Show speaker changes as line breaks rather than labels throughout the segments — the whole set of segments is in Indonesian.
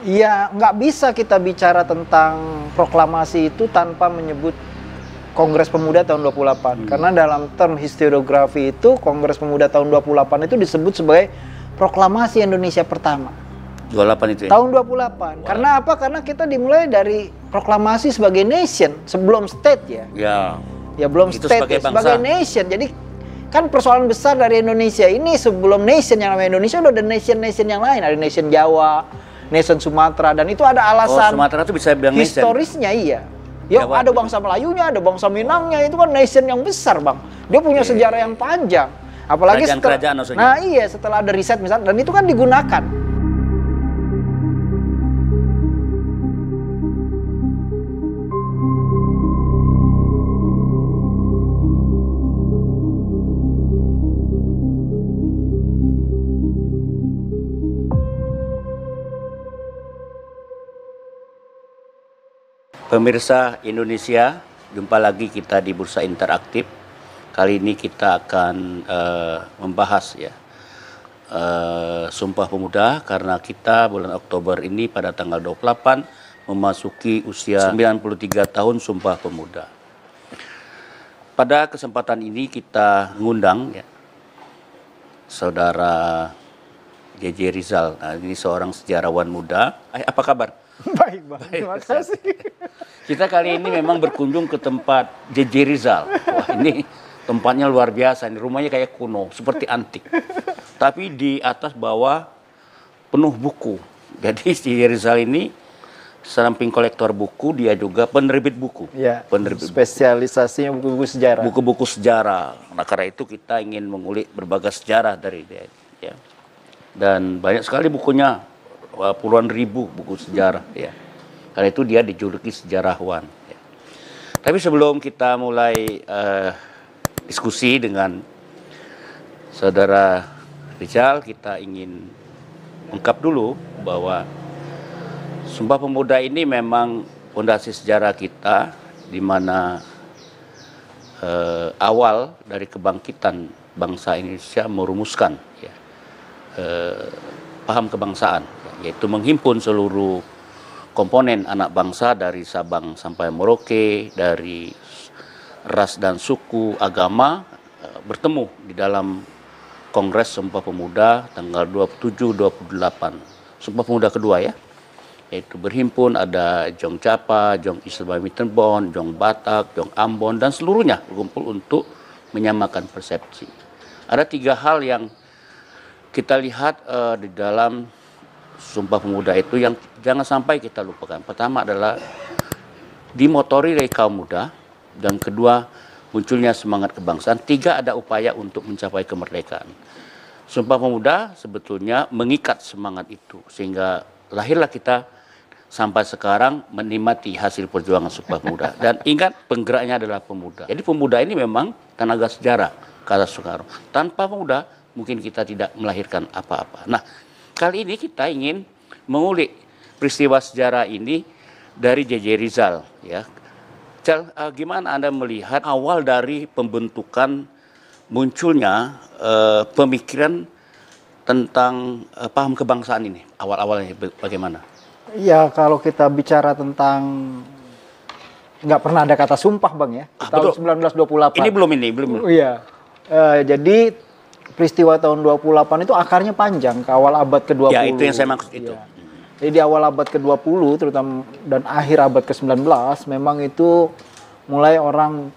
Ya, nggak bisa kita bicara tentang proklamasi itu tanpa menyebut Kongres Pemuda tahun 28. Karena dalam term historiografi itu, Kongres Pemuda tahun 28 itu disebut sebagai proklamasi Indonesia pertama.
28 itu ya?
Tahun 28. Wow. Karena apa? Karena kita dimulai dari proklamasi sebagai nation, sebelum state ya. Ya belum itu state, sebagai nation. Jadi kan persoalan besar dari Indonesia ini sebelum nation yang namanya Indonesia udah ada nation-nation yang lain. Ada nation Jawa, nation Sumatera, dan itu ada alasan
Sumatera itu bisa bilang
historisnya nation. Iya. Ya ada bangsa Melayunya, ada bangsa Minangnya, itu kan nation yang besar, Bang. Dia punya sejarah yang panjang. Apalagi
kerajaan maksudnya.
Nah iya, setelah ada riset misalnya, dan itu kan digunakan.
Pemirsa Indonesia, jumpa lagi kita di Bursa Interaktif. Kali ini kita akan membahas ya Sumpah Pemuda, karena kita bulan Oktober ini pada tanggal 28 memasuki usia 93 tahun Sumpah Pemuda. Pada kesempatan ini kita ngundang ya Saudara JJ Rizal. Nah, ini seorang sejarawan muda. Apa kabar?
Baik, Bang. Terima kasih.
Kita kali ini memang berkunjung ke tempat JJ Rizal. Wah, ini tempatnya luar biasa. Ini rumahnya kayak kuno, seperti antik. Tapi di atas bawah penuh buku. Jadi JJ Rizal ini samping kolektor buku, dia juga penerbit buku.
Ya,
penerbit
spesialisasinya buku-buku sejarah.
Buku-buku sejarah. Nah, karena itu kita ingin mengulik berbagai sejarah dari dia. Ya. Dan banyak sekali bukunya. Puluhan ribu buku sejarah ya. Karena itu dia dijuluki sejarawan ya. Tapi sebelum kita mulai diskusi dengan Saudara Rizal, kita ingin ungkap dulu bahwa Sumpah Pemuda ini memang fondasi sejarah kita, di mana awal dari kebangkitan bangsa Indonesia merumuskan ya, paham kebangsaan, yaitu menghimpun seluruh komponen anak bangsa dari Sabang sampai Merauke, dari ras dan suku, agama, bertemu di dalam Kongres Sumpah Pemuda tanggal 27-28, Sumpah Pemuda kedua ya, yaitu berhimpun ada Jong Capa, Jong Islam Mittenbond, Jong Batak, Jong Ambon, dan seluruhnya berkumpul untuk menyamakan persepsi. Ada 3 hal yang kita lihat di dalam Sumpah Pemuda itu yang jangan sampai kita lupakan. Pertama adalah dimotori dari kaum muda, dan kedua munculnya semangat kebangsaan. 3 ada upaya untuk mencapai kemerdekaan. Sumpah Pemuda sebetulnya mengikat semangat itu sehingga lahirlah kita sampai sekarang menikmati hasil perjuangan Sumpah Pemuda. Dan ingat, penggeraknya adalah pemuda. Jadi pemuda ini memang tenaga sejarah, kata Soekarno. Tanpa pemuda mungkin kita tidak melahirkan apa-apa. Nah, kali ini kita ingin mengulik peristiwa sejarah ini dari JJ Rizal ya. Cal, gimana Anda melihat awal dari pembentukan munculnya pemikiran tentang paham kebangsaan ini? Awal-awalnya bagaimana?
Ya, kalau kita bicara tentang nggak pernah ada kata sumpah, Bang ya. Tahun 1928.
Ini belum.
Iya. Jadi peristiwa tahun 28 itu akarnya panjang ke awal abad ke-20.
Ya, itu yang saya maksud itu.
Ya. Jadi di awal abad ke-20 terutama dan akhir abad ke-19 memang itu mulai orang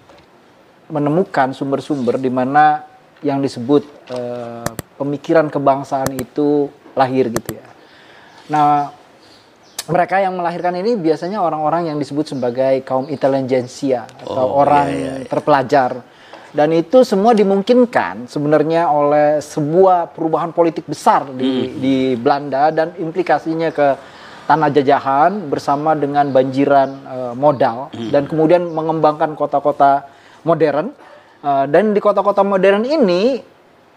menemukan sumber-sumber di mana yang disebut pemikiran kebangsaan itu lahir gitu ya. Nah, mereka yang melahirkan ini biasanya orang-orang yang disebut sebagai kaum intelligentsia atau orang terpelajar. Dan itu semua dimungkinkan sebenarnya oleh sebuah perubahan politik besar di Belanda dan implikasinya ke tanah jajahan bersama dengan banjiran modal dan kemudian mengembangkan kota-kota modern. Dan di kota-kota modern ini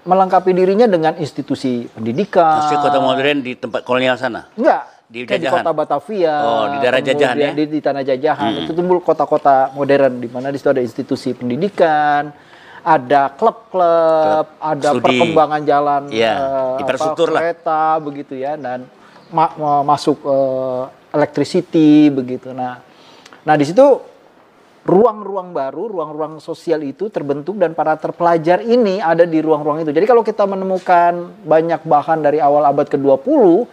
melengkapi dirinya dengan institusi pendidikan.
Maksudnya kota modern di tempat kolonial sana?
Enggak.
Di
kota Batavia,
di daerah jajahan ya?
Di tanah jajahan itu tumbuh kota-kota modern di mana di situ ada institusi pendidikan, ada klub-klub, ada
studi,
perkembangan jalan,
infrastruktur
kereta begitu ya, dan masuk electricity begitu. Nah di situ ruang-ruang baru, ruang-ruang sosial itu terbentuk dan para terpelajar ini ada di ruang-ruang itu. Jadi kalau kita menemukan banyak bahan dari awal abad ke-20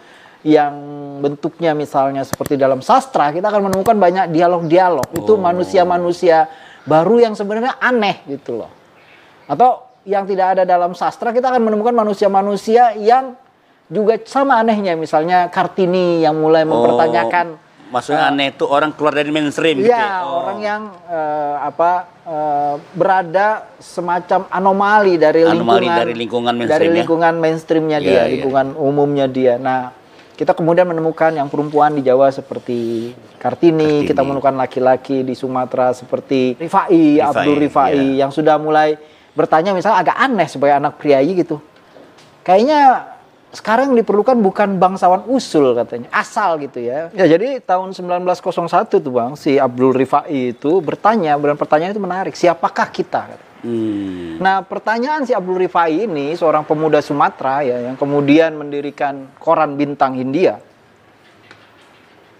yang bentuknya misalnya seperti dalam sastra, kita akan menemukan banyak dialog-dialog. Itu manusia-manusia baru yang sebenarnya aneh gitu loh. Atau yang tidak ada dalam sastra, kita akan menemukan manusia-manusia yang juga sama anehnya. Misalnya Kartini yang mulai mempertanyakan.
Maksudnya aneh itu orang keluar dari mainstream gitu ya?
Orang yang berada semacam anomali dari lingkungan mainstreamnya dia, lingkungan umumnya dia. Nah, kita kemudian menemukan yang perempuan di Jawa seperti Kartini. Kita menemukan laki-laki di Sumatera seperti Rifai, Abdul Rifai, yang sudah mulai bertanya misalnya agak aneh sebagai anak priayi gitu. Kayaknya sekarang yang diperlukan bukan bangsawan usul katanya, asal gitu ya. Ya jadi tahun 1901 tuh Bang, si Abdul Rifai itu bertanya, dan pertanyaan itu menarik, siapakah kita? Nah pertanyaan si Abdul Rifai ini, seorang pemuda Sumatera ya, yang kemudian mendirikan koran Bintang Hindia.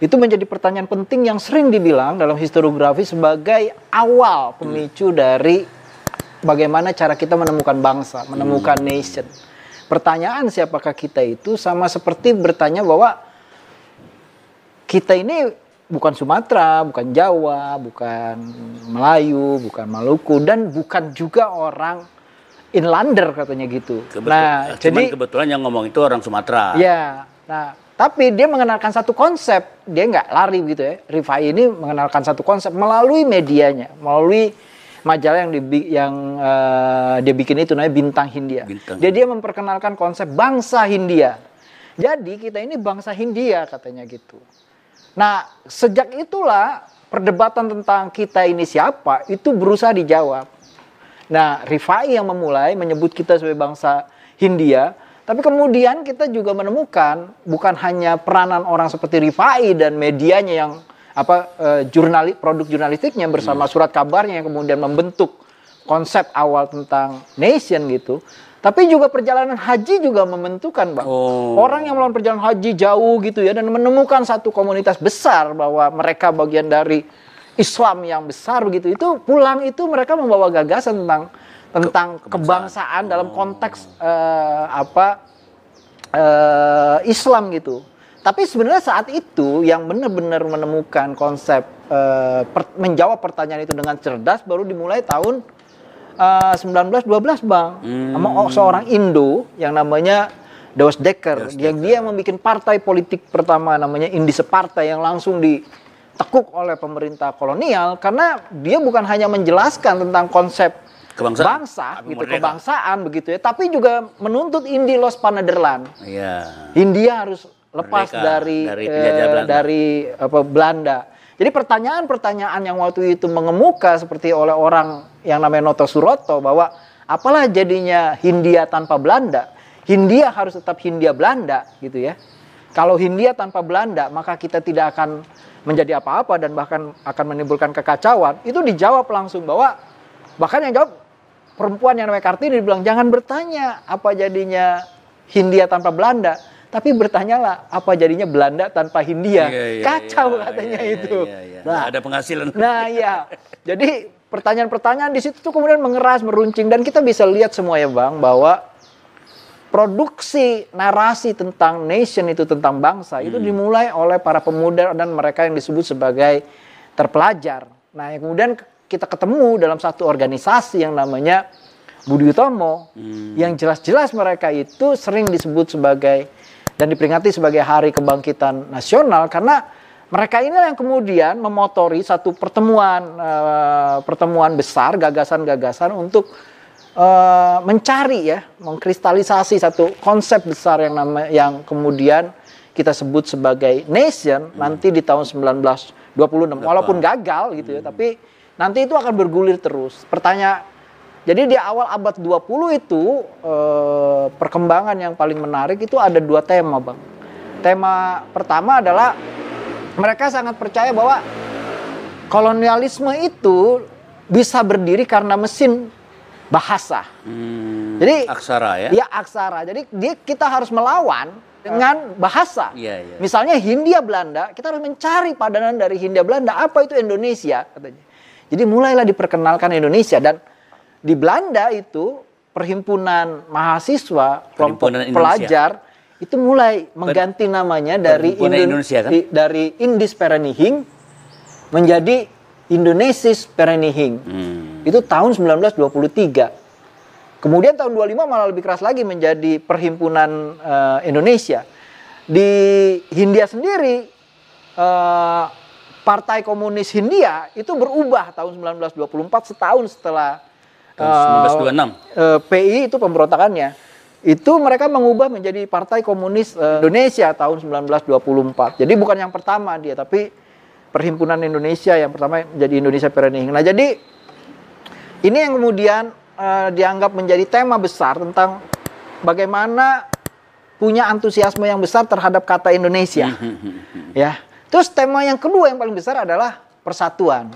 Itu menjadi pertanyaan penting yang sering dibilang dalam historiografi sebagai awal pemicu dari bagaimana cara kita menemukan bangsa, menemukan nation. Pertanyaan siapakah kita itu sama seperti bertanya bahwa kita ini bukan Sumatera, bukan Jawa, bukan Melayu, bukan Maluku, dan bukan juga orang inlander katanya gitu.
Jadi kebetulan yang ngomong itu orang Sumatera.
Ya, nah tapi dia mengenalkan satu konsep, dia nggak lari gitu ya. Rifai ini mengenalkan satu konsep melalui medianya, melalui majalah yang dia bikin itu namanya Bintang Hindia. Dia memperkenalkan konsep bangsa Hindia. Jadi kita ini bangsa Hindia katanya gitu. Nah sejak itulah perdebatan tentang kita ini siapa itu berusaha dijawab. Nah Rifai yang memulai menyebut kita sebagai bangsa Hindia. Tapi kemudian kita juga menemukan bukan hanya peranan orang seperti Rifai dan medianya yang produk jurnalistiknya bersama surat kabarnya yang kemudian membentuk konsep awal tentang nation gitu. Tapi juga perjalanan haji juga membentukkan Bang. Orang yang melakukan perjalanan haji jauh gitu ya dan menemukan satu komunitas besar bahwa mereka bagian dari Islam yang besar begitu. Itu pulang itu mereka membawa gagasan tentang kebangsaan dalam konteks Islam gitu. Tapi sebenarnya saat itu yang benar-benar menemukan konsep menjawab pertanyaan itu dengan cerdas baru dimulai tahun 1912 Bang. Sama seorang Indo yang namanya Dawes Dekker. Dia membuat partai politik pertama namanya Indische Partai yang langsung ditekuk oleh pemerintah kolonial karena dia bukan hanya menjelaskan tentang konsep kebangsaan begitu ya, tapi juga menuntut Indi los Panederland. Hindia harus lepas dari Belanda. Jadi pertanyaan-pertanyaan yang waktu itu mengemuka seperti oleh orang yang namanya Noto Suroto bahwa apalah jadinya Hindia tanpa Belanda? Hindia harus tetap Hindia Belanda gitu ya. Kalau Hindia tanpa Belanda maka kita tidak akan menjadi apa-apa dan bahkan akan menimbulkan kekacauan. Itu dijawab langsung bahwa bahkan yang jawab perempuan yang namanya Kartini dibilang jangan bertanya apa jadinya Hindia tanpa Belanda. Tapi bertanyalah apa jadinya Belanda tanpa Hindia. Kacau katanya itu.
Nah, ada penghasilan.
Nah ya, jadi pertanyaan-pertanyaan di situ tuh kemudian mengeras, meruncing. Dan kita bisa lihat semua ya Bang, bahwa produksi narasi tentang nation itu, tentang bangsa, itu dimulai oleh para pemuda dan mereka yang disebut sebagai terpelajar. Nah kemudian kita ketemu dalam satu organisasi yang namanya Budi Utomo, yang jelas-jelas mereka itu sering disebut sebagai dan diperingati sebagai Hari Kebangkitan Nasional karena mereka inilah yang kemudian memotori satu pertemuan besar, gagasan-gagasan untuk mencari ya, mengkristalisasi satu konsep besar yang kemudian kita sebut sebagai nation nanti di tahun 1926. Walaupun gagal gitu ya, tapi nanti itu akan bergulir terus. Jadi di awal abad 20 itu perkembangan yang paling menarik itu ada dua tema Bang. Tema pertama adalah mereka sangat percaya bahwa kolonialisme itu bisa berdiri karena mesin bahasa. Jadi
aksara ya?
Iya aksara. Jadi kita harus melawan dengan bahasa. Misalnya Hindia Belanda, kita harus mencari padanan dari Hindia Belanda, apa itu Indonesia katanya. Jadi mulailah diperkenalkan Indonesia, dan di Belanda itu perhimpunan mahasiswa, kelompok pelajar itu mulai mengganti namanya dari
Indonesia, kan?
Dari Indische Vereniging menjadi Indonesische Vereniging. Itu tahun 1923. Kemudian tahun 25 malah lebih keras lagi menjadi Perhimpunan Indonesia. Di Hindia sendiri, Partai Komunis Hindia itu berubah tahun 1924, setahun setelah
1926.
PI itu pemberontakannya. Itu mereka mengubah menjadi Partai Komunis Indonesia tahun 1924. Jadi bukan yang pertama dia, tapi Perhimpunan Indonesia yang pertama menjadi Indonesia Vereniging. Nah, jadi ini yang kemudian dianggap menjadi tema besar tentang bagaimana punya antusiasme yang besar terhadap kata Indonesia. Ya. Terus tema yang kedua yang paling besar adalah persatuan.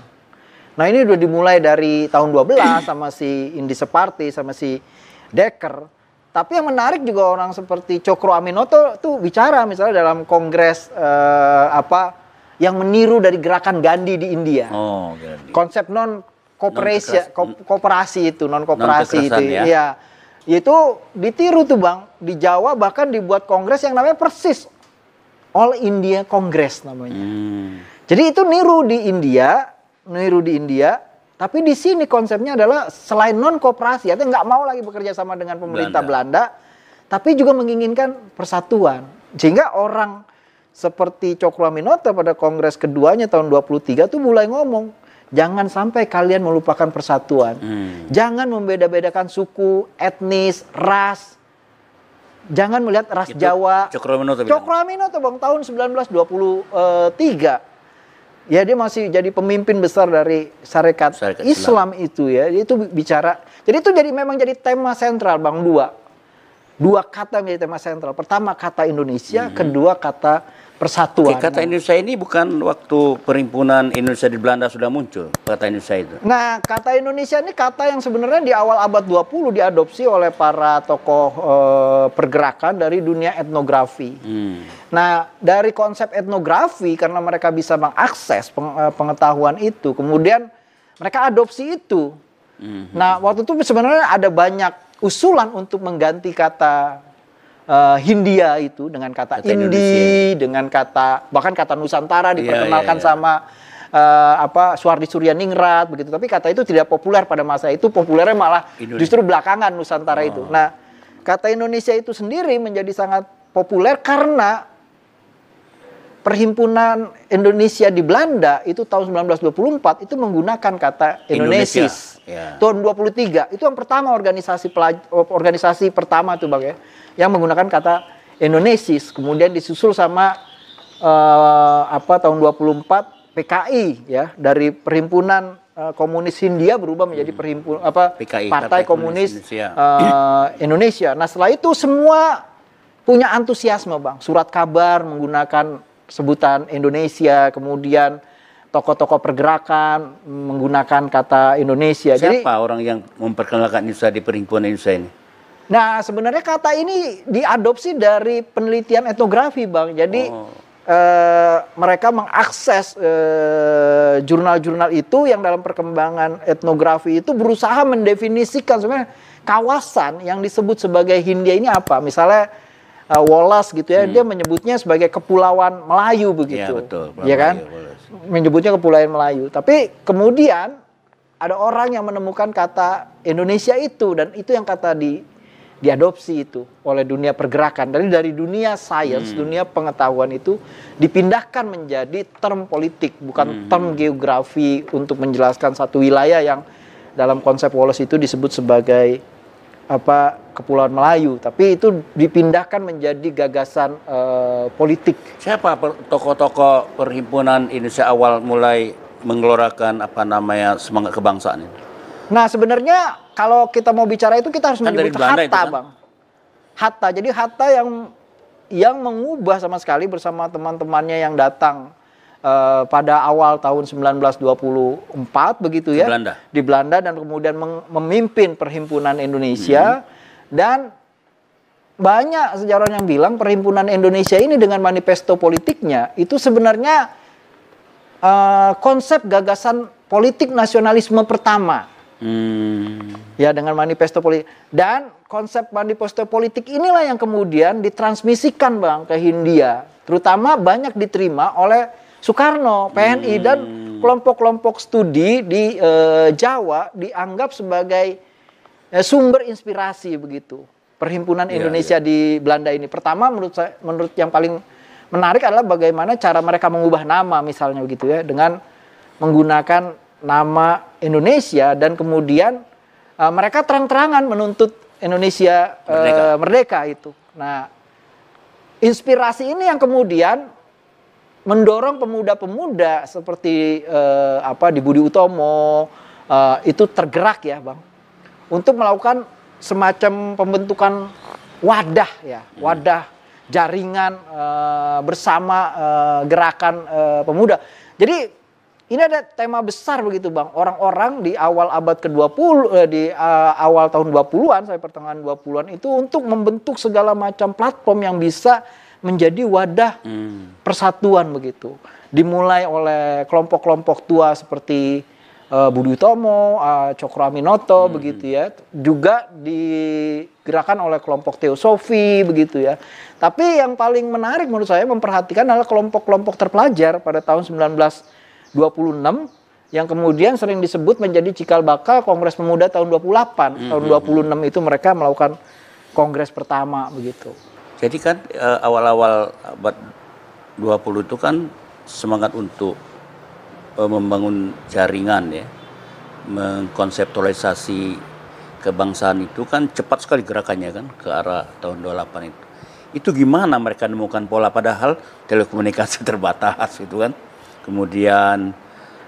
Nah, ini udah dimulai dari tahun 12 sama si Indi Separti sama si Dekker. Tapi yang menarik juga orang seperti Cokro Aminoto tuh bicara misalnya dalam kongres yang meniru dari gerakan Gandhi di India. Konsep kooperasi itu, non kooperasi itu, ya. Itu ditiru tuh Bang, di Jawa bahkan dibuat kongres yang namanya persis All India Congress namanya. Jadi itu niru di India, tapi di sini konsepnya adalah selain non kooperasi, artinya nggak mau lagi bekerja sama dengan pemerintah Belanda, tapi juga menginginkan persatuan. Sehingga orang seperti Cokro Aminoto pada kongres keduanya tahun 23 tuh mulai ngomong, jangan sampai kalian melupakan persatuan. Jangan membeda-bedakan suku, etnis, ras. Jangan melihat ras itu Jawa.
Cokro
Aminoto Bang, tahun 1923. Ya, dia masih jadi pemimpin besar dari Sarekat Islam itu ya. Dia itu bicara. Jadi itu memang jadi tema sentral Bang, dua kata menjadi tema sentral. Pertama kata Indonesia, kedua kata persatuan.
Kata Indonesia ini bukan waktu Perhimpunan Indonesia di Belanda sudah muncul, kata Indonesia itu.
Nah, kata Indonesia ini kata yang sebenarnya di awal abad 20 diadopsi oleh para tokoh pergerakan dari dunia etnografi. Nah, dari konsep etnografi, karena mereka bisa mengakses pengetahuan itu, kemudian mereka adopsi itu. Nah, waktu itu sebenarnya ada banyak usulan untuk mengganti kata Hindia itu dengan kata Indi, dengan bahkan kata Nusantara diperkenalkan sama Suhardi Suryaningrat begitu. Tapi kata itu tidak populer pada masa itu, populernya malah justru belakangan Nusantara itu. Nah, kata Indonesia itu sendiri menjadi sangat populer karena Perhimpunan Indonesia di Belanda itu tahun 1924 itu menggunakan kata Indonesis. Tahun 23 itu yang pertama organisasi pertama tuh Bang ya, yang menggunakan kata Indonesis. Kemudian disusul sama tahun 24 PKI ya, dari Perhimpunan Komunis Hindia berubah menjadi
PKI,
Partai Komunis Indonesia. Nah, setelah itu semua punya antusiasme Bang. Surat kabar menggunakan sebutan Indonesia, kemudian tokoh-tokoh pergerakan menggunakan kata Indonesia.
Siapa orang yang memperkenalkan Indonesia di Perhimpunan Indonesia ini?
Nah, sebenarnya kata ini diadopsi dari penelitian etnografi, Bang. Jadi mereka mengakses jurnal-jurnal itu yang dalam perkembangan etnografi itu berusaha mendefinisikan sebenarnya kawasan yang disebut sebagai Hindia ini apa. Misalnya Wallace gitu ya, dia menyebutnya sebagai Kepulauan Melayu begitu.
Ya, betul.
Ya kan? Menyebutnya Kepulauan Melayu. Tapi kemudian ada orang yang menemukan kata Indonesia itu, dan itu yang kata diadopsi itu oleh dunia pergerakan. Dari dunia sains, dunia pengetahuan itu dipindahkan menjadi term politik, bukan term geografi untuk menjelaskan satu wilayah yang dalam konsep Wallace itu disebut sebagai Kepulauan Melayu, tapi itu dipindahkan menjadi gagasan politik.
Siapa tokoh-tokoh Perhimpunan Indonesia awal mulai menggelorakan semangat kebangsaan ini?
Nah, sebenarnya kalau kita mau bicara itu kita harus menyebut Hatta,
kan?
Bang. Hatta. Jadi Hatta yang mengubah sama sekali bersama teman-temannya yang datang pada awal tahun 1924 begitu ya, di Belanda dan kemudian memimpin Perhimpunan Indonesia. Dan banyak sejarawan yang bilang Perhimpunan Indonesia ini dengan manifesto politiknya itu sebenarnya konsep gagasan politik nasionalisme pertama. Ya, dengan manifesto politik. Dan konsep manifesto politik inilah yang kemudian ditransmisikan, Bang, ke Hindia. Terutama banyak diterima oleh Soekarno, PNI, dan kelompok-kelompok studi di Jawa dianggap sebagai sumber inspirasi begitu. Perhimpunan Indonesia di Belanda ini. Pertama, menurut yang paling menarik adalah bagaimana cara mereka mengubah nama misalnya begitu ya, dengan menggunakan nama Indonesia, dan kemudian mereka terang-terangan menuntut Indonesia merdeka itu. Nah, inspirasi ini yang kemudian mendorong pemuda-pemuda seperti di Budi Utomo itu tergerak ya, Bang, untuk melakukan semacam pembentukan wadah ya, wadah jaringan bersama gerakan pemuda. Jadi ini ada tema besar begitu, Bang. Orang-orang di awal abad ke-20, di awal tahun 20-an sampai pertengahan 20-an itu untuk membentuk segala macam platform yang bisa menjadi wadah persatuan begitu. Dimulai oleh kelompok-kelompok tua seperti Budi Utomo, Cokro Aminoto begitu ya. Juga digerakkan oleh kelompok Teosofi begitu ya. Tapi yang paling menarik menurut saya memperhatikan adalah kelompok-kelompok terpelajar pada tahun 1926 yang kemudian sering disebut menjadi cikal bakal Kongres Pemuda tahun 28. Tahun 26 itu mereka melakukan kongres pertama begitu.
Jadi kan awal-awal abad 20 itu kan semangat untuk membangun jaringan ya, mengkonseptualisasi kebangsaan itu kan cepat sekali gerakannya kan ke arah tahun 28 itu. Itu gimana mereka menemukan pola padahal telekomunikasi terbatas gitu kan. Kemudian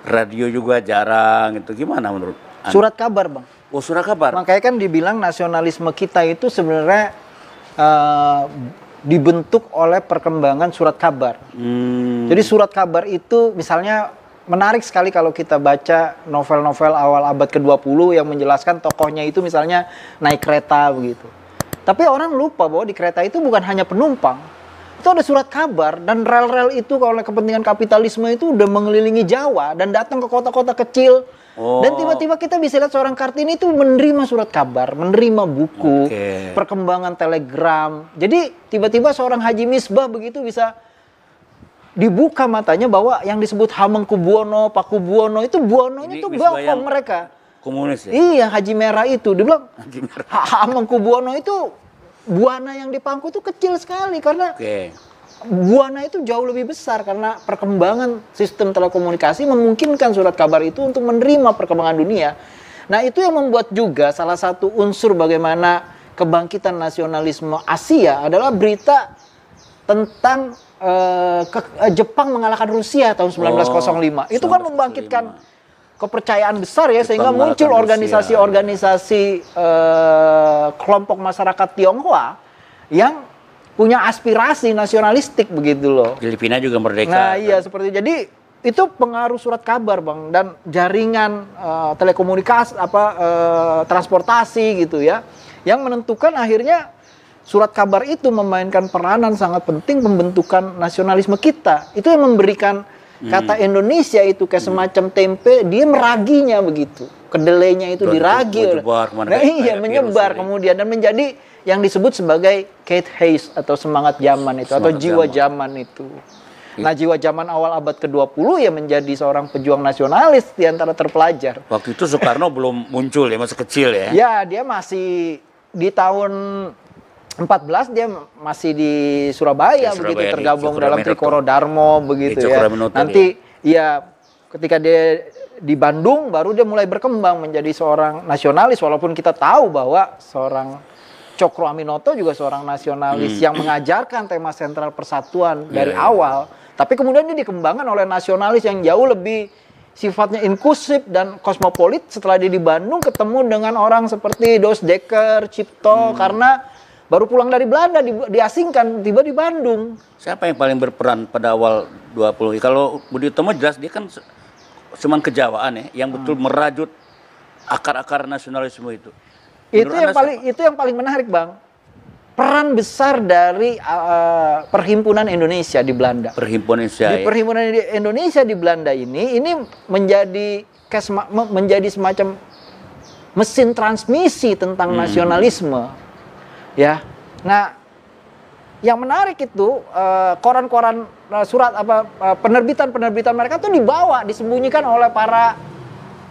radio juga jarang, itu gimana menurut Anda?
Surat kabar, Bang.
Oh, surat kabar.
Makanya kan dibilang nasionalisme kita itu sebenarnya dibentuk oleh perkembangan surat kabar. Jadi surat kabar itu misalnya menarik sekali kalau kita baca novel-novel awal abad ke-20 yang menjelaskan tokohnya itu misalnya naik kereta begitu. Tapi orang lupa bahwa di kereta itu bukan hanya penumpang. Itu ada surat kabar, dan rel-rel itu oleh kepentingan kapitalisme itu udah mengelilingi Jawa dan datang ke kota-kota kecil. Dan tiba-tiba kita bisa lihat seorang Kartini itu menerima surat kabar, menerima buku, perkembangan telegram. Jadi tiba-tiba seorang Haji Misbah begitu bisa dibuka matanya bahwa yang disebut Hamengkubuwono, Pakubuwono itu Buwononya itu bokong mereka.
Komunis ya?
Iya, Haji Merah itu. Dia bilang Hamengkubuwono itu buana yang di Pangku itu kecil sekali karena buana itu jauh lebih besar karena perkembangan sistem telekomunikasi memungkinkan surat kabar itu untuk menerima perkembangan dunia. Nah, itu yang membuat juga salah satu unsur bagaimana kebangkitan nasionalisme Asia adalah berita tentang Jepang mengalahkan Rusia tahun 1905. Itu kan membangkitkan kepercayaan besar ya, sehingga muncul organisasi-organisasi kelompok masyarakat Tionghoa yang punya aspirasi nasionalistik begitu loh.
Filipina juga merdeka.
Nah iya, seperti jadi itu pengaruh surat kabar, Bang, dan jaringan telekomunikasi transportasi gitu ya, yang menentukan akhirnya surat kabar itu memainkan peranan sangat penting pembentukan nasionalisme kita. Itu yang memberikan kata Indonesia itu kayak semacam tempe, dia meraginya begitu. Kedelainya itu diragi oleh. Menyebar kemudian dan menjadi yang disebut sebagai Kate Hayes atau semangat zaman itu, atau jiwa zaman itu. Nah, jiwa zaman awal abad ke-20 ya menjadi seorang pejuang nasionalis di antara terpelajar.
Waktu itu Soekarno belum muncul ya, masih kecil ya. Ya,
dia masih di tahun 14 dia masih di Surabaya begitu, tergabung dalam Trikoro Darmo begitu ya. Nanti ya ketika dia di Bandung baru dia mulai berkembang menjadi seorang nasionalis, walaupun kita tahu bahwa seorang Cokro Aminoto juga seorang nasionalis yang mengajarkan tema sentral persatuan dari awal, tapi kemudian dia dikembangkan oleh nasionalis yang jauh lebih sifatnya inklusif dan kosmopolit setelah dia di Bandung ketemu dengan orang seperti Dos Dekker, Cipto, karena baru pulang dari Belanda, diasingkan, tiba di Bandung.
Siapa yang paling berperan pada awal 20? Kalau Budi Utomo jelas dia kan cuman kejawaan ya, yang betul merajut akar-akar nasionalisme itu.
Itu yang paling menarik, Bang. peran besar dari Perhimpunan Indonesia di Belanda.
Perhimpunan Indonesia.
Di Perhimpunan Indonesia di Belanda ini menjadi semacam mesin transmisi tentang nasionalisme. Ya. Nah, yang menarik itu koran-koran surat penerbitan mereka tuh disembunyikan oleh para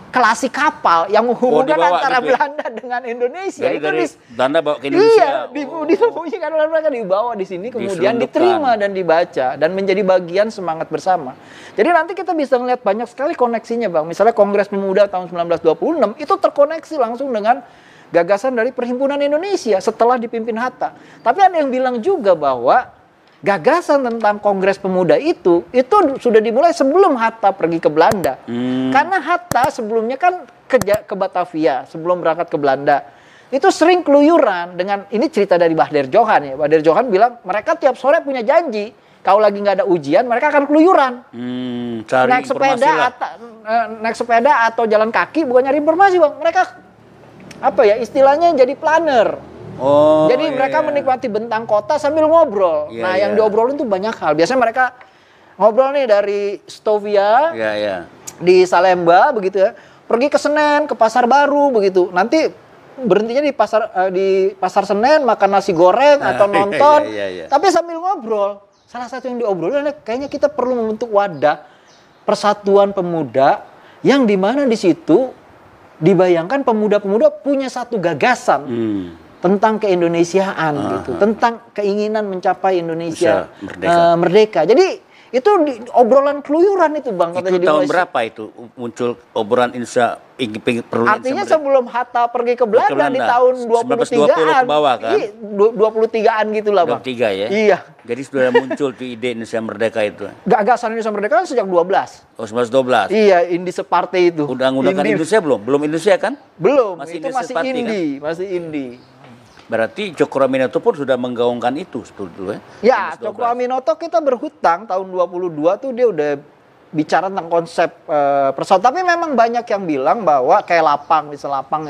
klasik kapal yang menghubungkan antara gitu Belanda dengan Indonesia.
Dari,
itu
dari Belanda bawa ke Indonesia.
Iya, disembunyikan oleh mereka, dibawa di sini, kemudian diterima dan dibaca dan menjadi bagian semangat bersama. Jadi nanti kita bisa melihat banyak sekali koneksinya, Bang. Misalnya Kongres Pemuda tahun 1926 itu terkoneksi langsung dengan gagasan dari Perhimpunan Indonesia setelah dipimpin Hatta. Tapi ada yang bilang juga bahwa gagasan tentang Kongres Pemuda itu sudah dimulai sebelum Hatta pergi ke Belanda. Karena Hatta sebelumnya kan ke Batavia sebelum berangkat ke Belanda. Itu sering keluyuran dengan, ini cerita dari Bader Johan ya. Bader Johan bilang mereka tiap sore punya janji. Kalau lagi nggak ada ujian, mereka akan keluyuran.
Naik
sepeda atau jalan kaki, bukan nyari informasi, Bang. Mereka istilahnya jadi planner. Jadi mereka menikmati bentang kota sambil ngobrol. Yang diobrolin tuh banyak hal. Biasanya mereka ngobrol nih dari Stovia, di Salemba begitu ya, pergi ke Senen, ke Pasar Baru begitu. Nanti berhentinya di pasar Senen, makan nasi goreng atau nonton, tapi sambil ngobrol. Salah satu yang diobrolin kayaknya kita perlu membentuk wadah persatuan pemuda yang dimana di situ dibayangkan pemuda-pemuda punya satu gagasan. Tentang keindonesiaan gitu, tentang keinginan mencapai Indonesia merdeka. Jadi itu obrolan keluyuran itu, Bang.
Itu tahun berapa itu muncul obrolan Indonesia
Artinya sebelum Hatta pergi ke Belanda di tahun 23-an.
1920 ke bawah kan?
23-an gitulah, Bang.
23 ya?
Iya.
Jadi sudah muncul tuh ide Indonesia Merdeka itu.
Gagasan Indonesia Merdeka kan sejak 12.
Oh, 1912.
Iya, Indi Separtai itu.
Undang-undang Indonesia belum? Belum Indonesia kan?
Belum,
masih
itu masih Indi, kan? Masih Indi.
Berarti Cokro Aminoto pun sudah menggaungkan itu sebetulnya.
Ya, Cokro Aminoto kita berhutang tahun 22 tuh dia udah bicara tentang konsep persatuan. Tapi memang banyak yang bilang bahwa kayak Lapang, di Selapang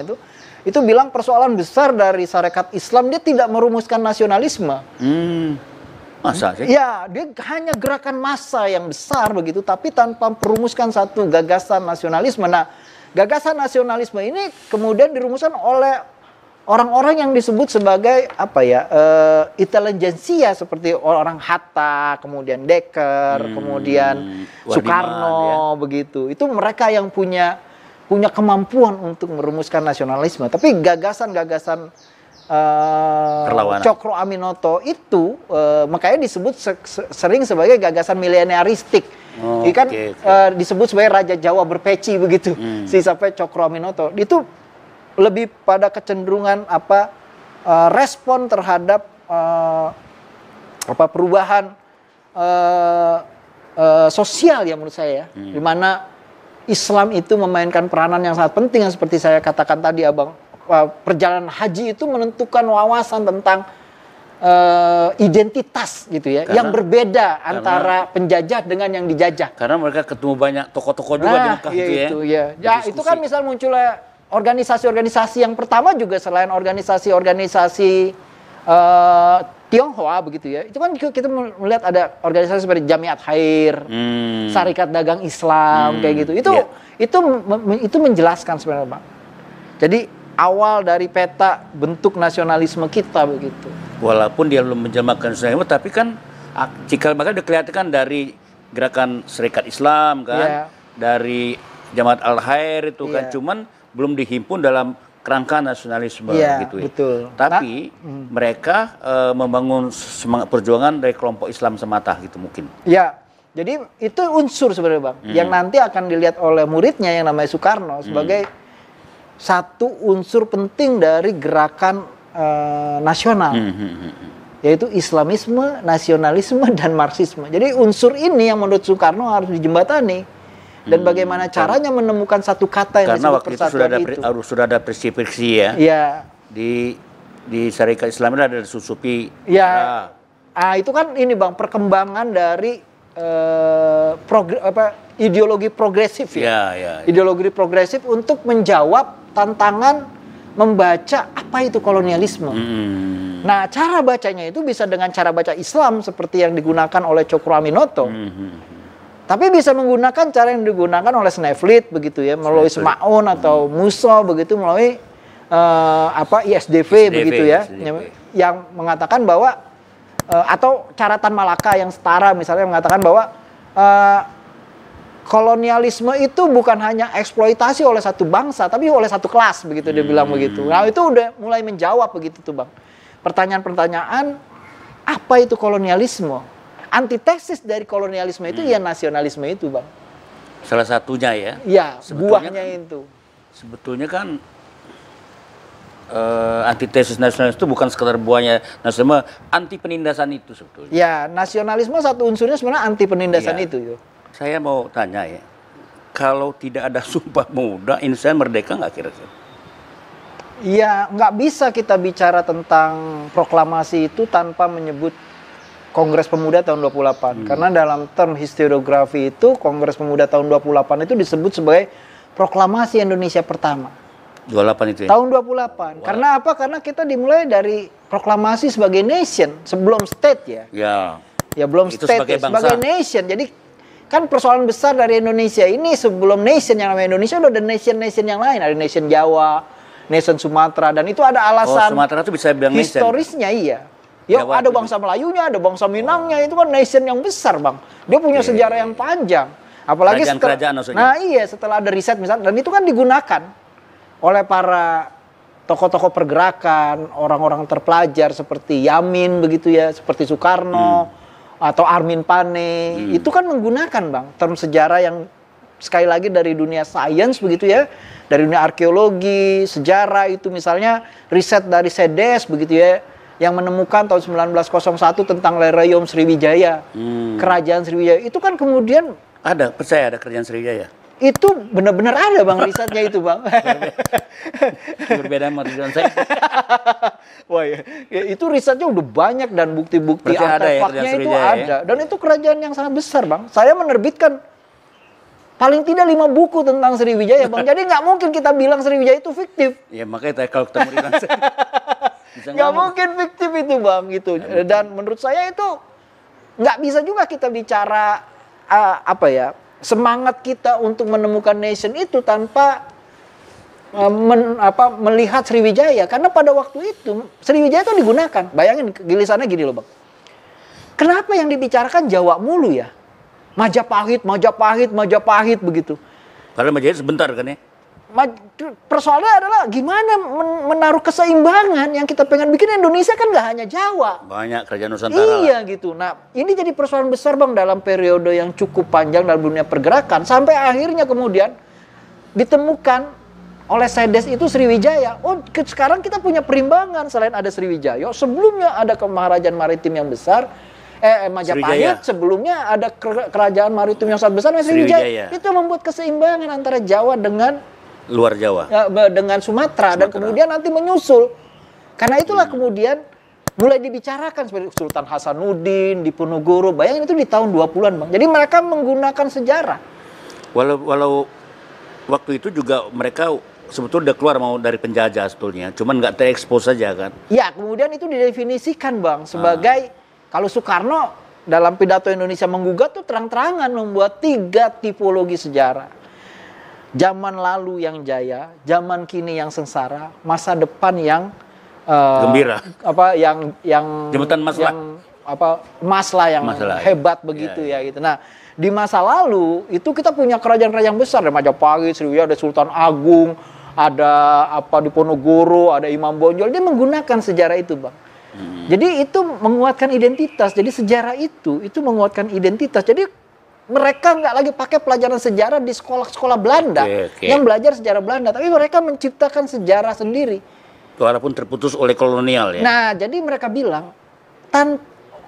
itu bilang persoalan besar dari Sarekat Islam dia tidak merumuskan nasionalisme.
Masa sih?
Ya, dia hanya gerakan massa yang besar begitu, tapi tanpa merumuskan satu gagasan nasionalisme. Nah, gagasan nasionalisme ini kemudian dirumuskan oleh orang-orang yang disebut sebagai intelijensia seperti orang Hatta, kemudian Dekker, kemudian Soekarno begitu. Itu mereka yang punya kemampuan untuk merumuskan nasionalisme. Tapi gagasan-gagasan Cokro Aminoto itu makanya disebut sering sebagai gagasan mileniaristik. Disebut sebagai Raja Jawa berpeci begitu. Si sampai Cokro Aminoto itu lebih pada kecenderungan respon terhadap perubahan sosial ya menurut saya, di mana Islam itu memainkan peranan yang sangat penting yang seperti saya katakan tadi, Abang. Perjalanan haji itu menentukan wawasan tentang identitas gitu ya, yang berbeda antara penjajah dengan yang dijajah.
Karena mereka ketemu banyak tokoh-tokoh juga di Mekah
itu ya. Ya itu kan misal munculnya organisasi-organisasi yang pertama juga selain organisasi-organisasi Tionghoa begitu ya. Itu kan kita melihat ada organisasi seperti Jamiat Khair, Syarikat Dagang Islam kayak gitu. Itu menjelaskan sebenarnya, Bang. Jadi awal dari peta bentuk nasionalisme kita begitu.
Walaupun dia belum menjelmakan nasionalisme, tapi kan jika maka udah kelihatan dari gerakan Serikat Islam kan, dari Jamaat Al-Khair itu kan, cuman belum dihimpun dalam kerangka nasionalisme gitu ya.
Betul.
Tapi mereka membangun semangat perjuangan dari kelompok Islam semata gitu mungkin.
Ya, jadi itu unsur sebenarnya, Bang, yang nanti akan dilihat oleh muridnya yang namanya Soekarno sebagai satu unsur penting dari gerakan nasional. Yaitu Islamisme, nasionalisme, dan Marxisme. Jadi unsur ini yang menurut Soekarno harus dijembatani. Dan bagaimana caranya menemukan satu kata yang disebut persatuan itu.
Karena waktu itu sudah ada friksi ya.
Iya.
Di Syarikat Islam ini ada Susupi.
Iya. Itu kan ini, Bang, perkembangan dari ideologi progresif ya. Ideologi progresif untuk menjawab tantangan membaca apa itu kolonialisme. Nah, cara bacanya itu bisa dengan cara baca Islam seperti yang digunakan oleh Cokro Aminoto. Tapi bisa menggunakan cara yang digunakan oleh Sneflit begitu ya, melalui Semaun atau Musso begitu, melalui ISDV begitu ya, yang mengatakan bahwa atau caratan Malaka yang setara misalnya mengatakan bahwa kolonialisme itu bukan hanya eksploitasi oleh satu bangsa, tapi oleh satu kelas begitu dia bilang begitu. Nah, itu udah mulai menjawab begitu tuh, Bang. Pertanyaan-pertanyaan, apa itu kolonialisme? Antitesis dari kolonialisme itu ya nasionalisme itu, Bang.
Salah satunya ya.
Ya, buahnya
kan,
itu.
Sebetulnya kan antitesis nasionalis itu bukan sekedar buahnya nasionalisme, anti penindasan itu sebetulnya.
Ya, nasionalisme satu unsurnya sebenarnya anti penindasan itu. Yo.
Saya mau tanya ya, kalau tidak ada Sumpah Pemuda, Indonesia merdeka nggak kira-kira?
Ya, nggak bisa kita bicara tentang proklamasi itu tanpa menyebut Kongres Pemuda tahun 28. Karena dalam term historiografi itu, Kongres Pemuda tahun 28 itu disebut sebagai proklamasi Indonesia pertama.
28 itu ya?
Tahun 28. Karena apa? Karena kita dimulai dari proklamasi sebagai nation, sebelum state ya. Ya belum
itu
state sebagai nation. Jadi kan persoalan besar dari Indonesia ini sebelum nation yang namanya Indonesia udah ada nation-nation yang lain. Ada nation Jawa, nation Sumatera, dan itu ada alasan
Sumatera itu bisa bilang
historisnya nation. Iya. Ya ada bangsa Melayunya, ada bangsa Minangnya, itu kan nation yang besar, Bang. Dia punya sejarah yang panjang. Apalagi setelah ada riset misalnya, dan itu kan digunakan oleh para tokoh-tokoh pergerakan, orang-orang terpelajar seperti Yamin begitu ya, seperti Soekarno atau Armin Pane. Itu kan menggunakan, Bang, term sejarah yang sekali lagi dari dunia sains begitu ya, dari dunia arkeologi, sejarah itu misalnya riset dari Sedes begitu ya, yang menemukan tahun 1901 tentang Lerayom Sriwijaya, kerajaan Sriwijaya. Itu kan kemudian
percaya ada kerajaan Sriwijaya?
Itu benar-benar ada, Bang, risetnya itu, Bang.
Berbeda sama tujuan saya.
Wah ya, itu risetnya udah banyak dan bukti-bukti artefaknya itu ada. Dan itu kerajaan yang sangat besar, Bang. Saya menerbitkan paling tidak 5 buku tentang Sriwijaya, Bang. Jadi nggak mungkin kita bilang Sriwijaya itu fiktif.
Ya makanya kalau ketemu di
nggak mungkin fiktif itu, Bang, gitu. Dan menurut saya itu nggak bisa juga kita bicara semangat kita untuk menemukan nation itu tanpa melihat Sriwijaya. Karena pada waktu itu Sriwijaya itu digunakan. Bayangin gilisannya gini loh, Bang. Kenapa yang dibicarakan Jawa mulu ya? Majapahit begitu.
Padahal Majapahit sebentar kan ya?
Persoalannya adalah gimana menaruh keseimbangan. Yang kita pengen bikin Indonesia kan nggak hanya Jawa,
banyak kerajaan Nusantara.
Iya gitu. Nah, ini jadi persoalan besar, Bang, dalam periode yang cukup panjang dalam dunia pergerakan, sampai akhirnya kemudian ditemukan oleh Sedes itu Sriwijaya. Oh, sekarang kita punya perimbangan. Selain ada Sriwijaya, sebelumnya ada kemaharajan maritim yang besar, Majapahit. Sebelumnya ada kerajaan maritim yang sangat besar, Sriwijaya. Itu membuat keseimbangan antara Jawa dengan
luar Jawa,
dengan Sumatera, dan kemudian nanti menyusul. Karena itulah kemudian mulai dibicarakan seperti Sultan Hasanuddin, Diponegoro. Bayangin itu di tahun 20-an, Bang. Jadi mereka menggunakan sejarah.
Walau waktu itu juga mereka sebetulnya udah keluar mau dari penjajah sebetulnya, cuman nggak terekspos saja kan. Ya,
kemudian itu didefinisikan, Bang, sebagai kalau Soekarno dalam pidato Indonesia Menggugat tuh terang-terangan membuat 3 tipologi sejarah. Zaman lalu yang jaya, zaman kini yang sengsara, masa depan yang
gembira.
Yang
jembatan maslah.
Maslah yang hebat begitu ya gitu. Nah, di masa lalu itu kita punya kerajaan-kerajaan besar, ada Majapahit, Sriwijaya, ada Sultan Agung, ada Diponegoro, ada Imam Bonjol. Dia menggunakan sejarah itu, Bang. Jadi itu menguatkan identitas. Jadi sejarah itu menguatkan identitas. Jadi mereka nggak lagi pakai pelajaran sejarah di sekolah-sekolah Belanda yang belajar sejarah Belanda, tapi mereka menciptakan sejarah sendiri.
Walaupun terputus oleh kolonial ya.
Nah, jadi mereka bilang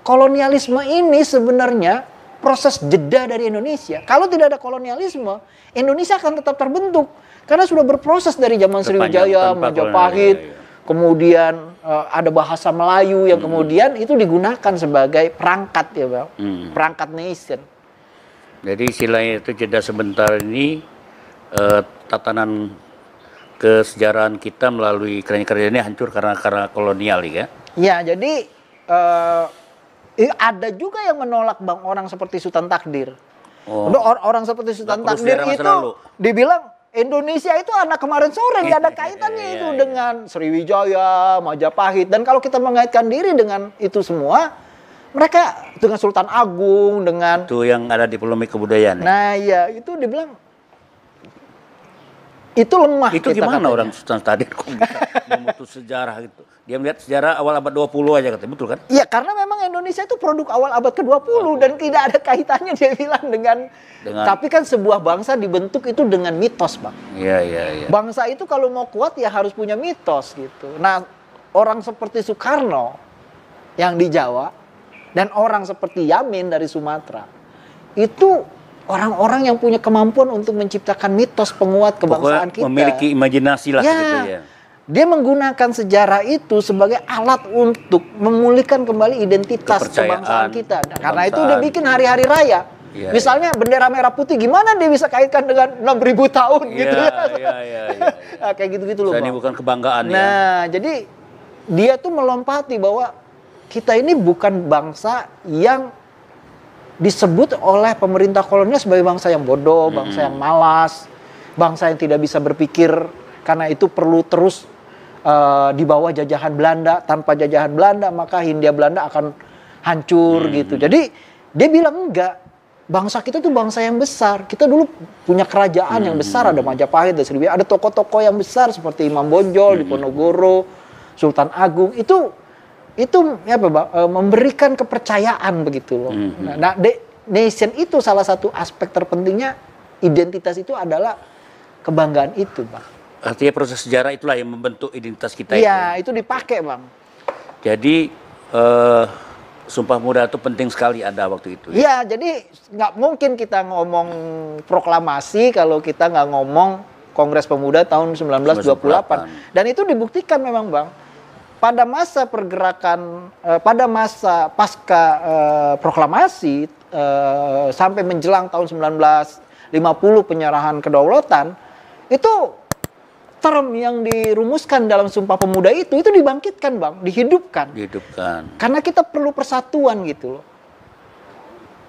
kolonialisme ini sebenarnya proses jeda dari Indonesia. Kalau tidak ada kolonialisme, Indonesia akan tetap terbentuk karena sudah berproses dari zaman Sriwijaya, Majapahit, kemudian ada bahasa Melayu yang kemudian itu digunakan sebagai perangkat ya, Bang, perangkat nation.
Jadi istilahnya itu jeda sebentar ini tatanan kesejarahan kita melalui kerajaan ini hancur karena kolonial ya.
Ya, jadi ada juga yang menolak Bang orang seperti Sultan Takdir. Orang seperti Sultan Takdir itu dibilang Indonesia itu anak kemarin sore, nggak ada kaitannya itu dengan Sriwijaya, Majapahit. Dan kalau kita mengaitkan diri dengan itu semua, mereka dengan Sultan Agung, dengan
itu yang ada di polemik kebudayaan.
Nah, ya itu dibilang itu lemah.
Itu gimana katanya. Orang Sultan Takdir kok bisa memutus sejarah gitu? Dia melihat sejarah awal abad 20 aja katanya, betul kan? Iya,
karena memang Indonesia itu produk awal abad ke-20 dan tidak ada kaitannya dia bilang dengan tapi kan sebuah bangsa dibentuk itu dengan mitos, Bang.
Iya.
Bangsa itu kalau mau kuat ya harus punya mitos gitu. Nah, orang seperti Soekarno yang di Jawa dan orang seperti Yamin dari Sumatera itu orang-orang yang punya kemampuan untuk menciptakan mitos penguat kebangsaan kita.
Memiliki imajinasi lah gitu ya.
Dia menggunakan sejarah itu sebagai alat untuk memulihkan kembali identitas kebangsaan kita. Nah, karena itu dia bikin hari-hari raya. Misalnya bendera merah putih, gimana dia bisa kaitkan dengan 6.000 tahun gitu ya. Nah, kayak gitu-gitu loh.
Ini bukan kebanggaan ya.
Nah, jadi dia tuh melompati bahwa kita ini bukan bangsa yang disebut oleh pemerintah kolonial sebagai bangsa yang bodoh, bangsa yang malas, bangsa yang tidak bisa berpikir karena itu perlu terus di bawah jajahan Belanda. Tanpa jajahan Belanda maka Hindia Belanda akan hancur gitu. Jadi dia bilang enggak, bangsa kita tuh bangsa yang besar. Kita dulu punya kerajaan yang besar, ada Majapahit, ada Sriwijaya, ada tokoh-tokoh yang besar seperti Imam Bonjol, Diponegoro, Sultan Agung. Itu ya memberikan kepercayaan begitu loh. Nah, nation itu salah satu aspek terpentingnya, identitas itu adalah kebanggaan itu, Bang.
Artinya proses sejarah itulah yang membentuk identitas kita.
Iya, itu dipakai, Bang.
Jadi Sumpah Pemuda itu penting sekali ada waktu itu.
Iya, jadi nggak mungkin kita ngomong proklamasi kalau kita nggak ngomong Kongres Pemuda tahun 1928. Dan itu dibuktikan memang, Bang. Pada masa pergerakan, pada masa pasca proklamasi sampai menjelang tahun 1950 penyerahan kedaulatan, itu term yang dirumuskan dalam Sumpah Pemuda itu dibangkitkan, Bang, dihidupkan. Karena kita perlu persatuan gitu loh.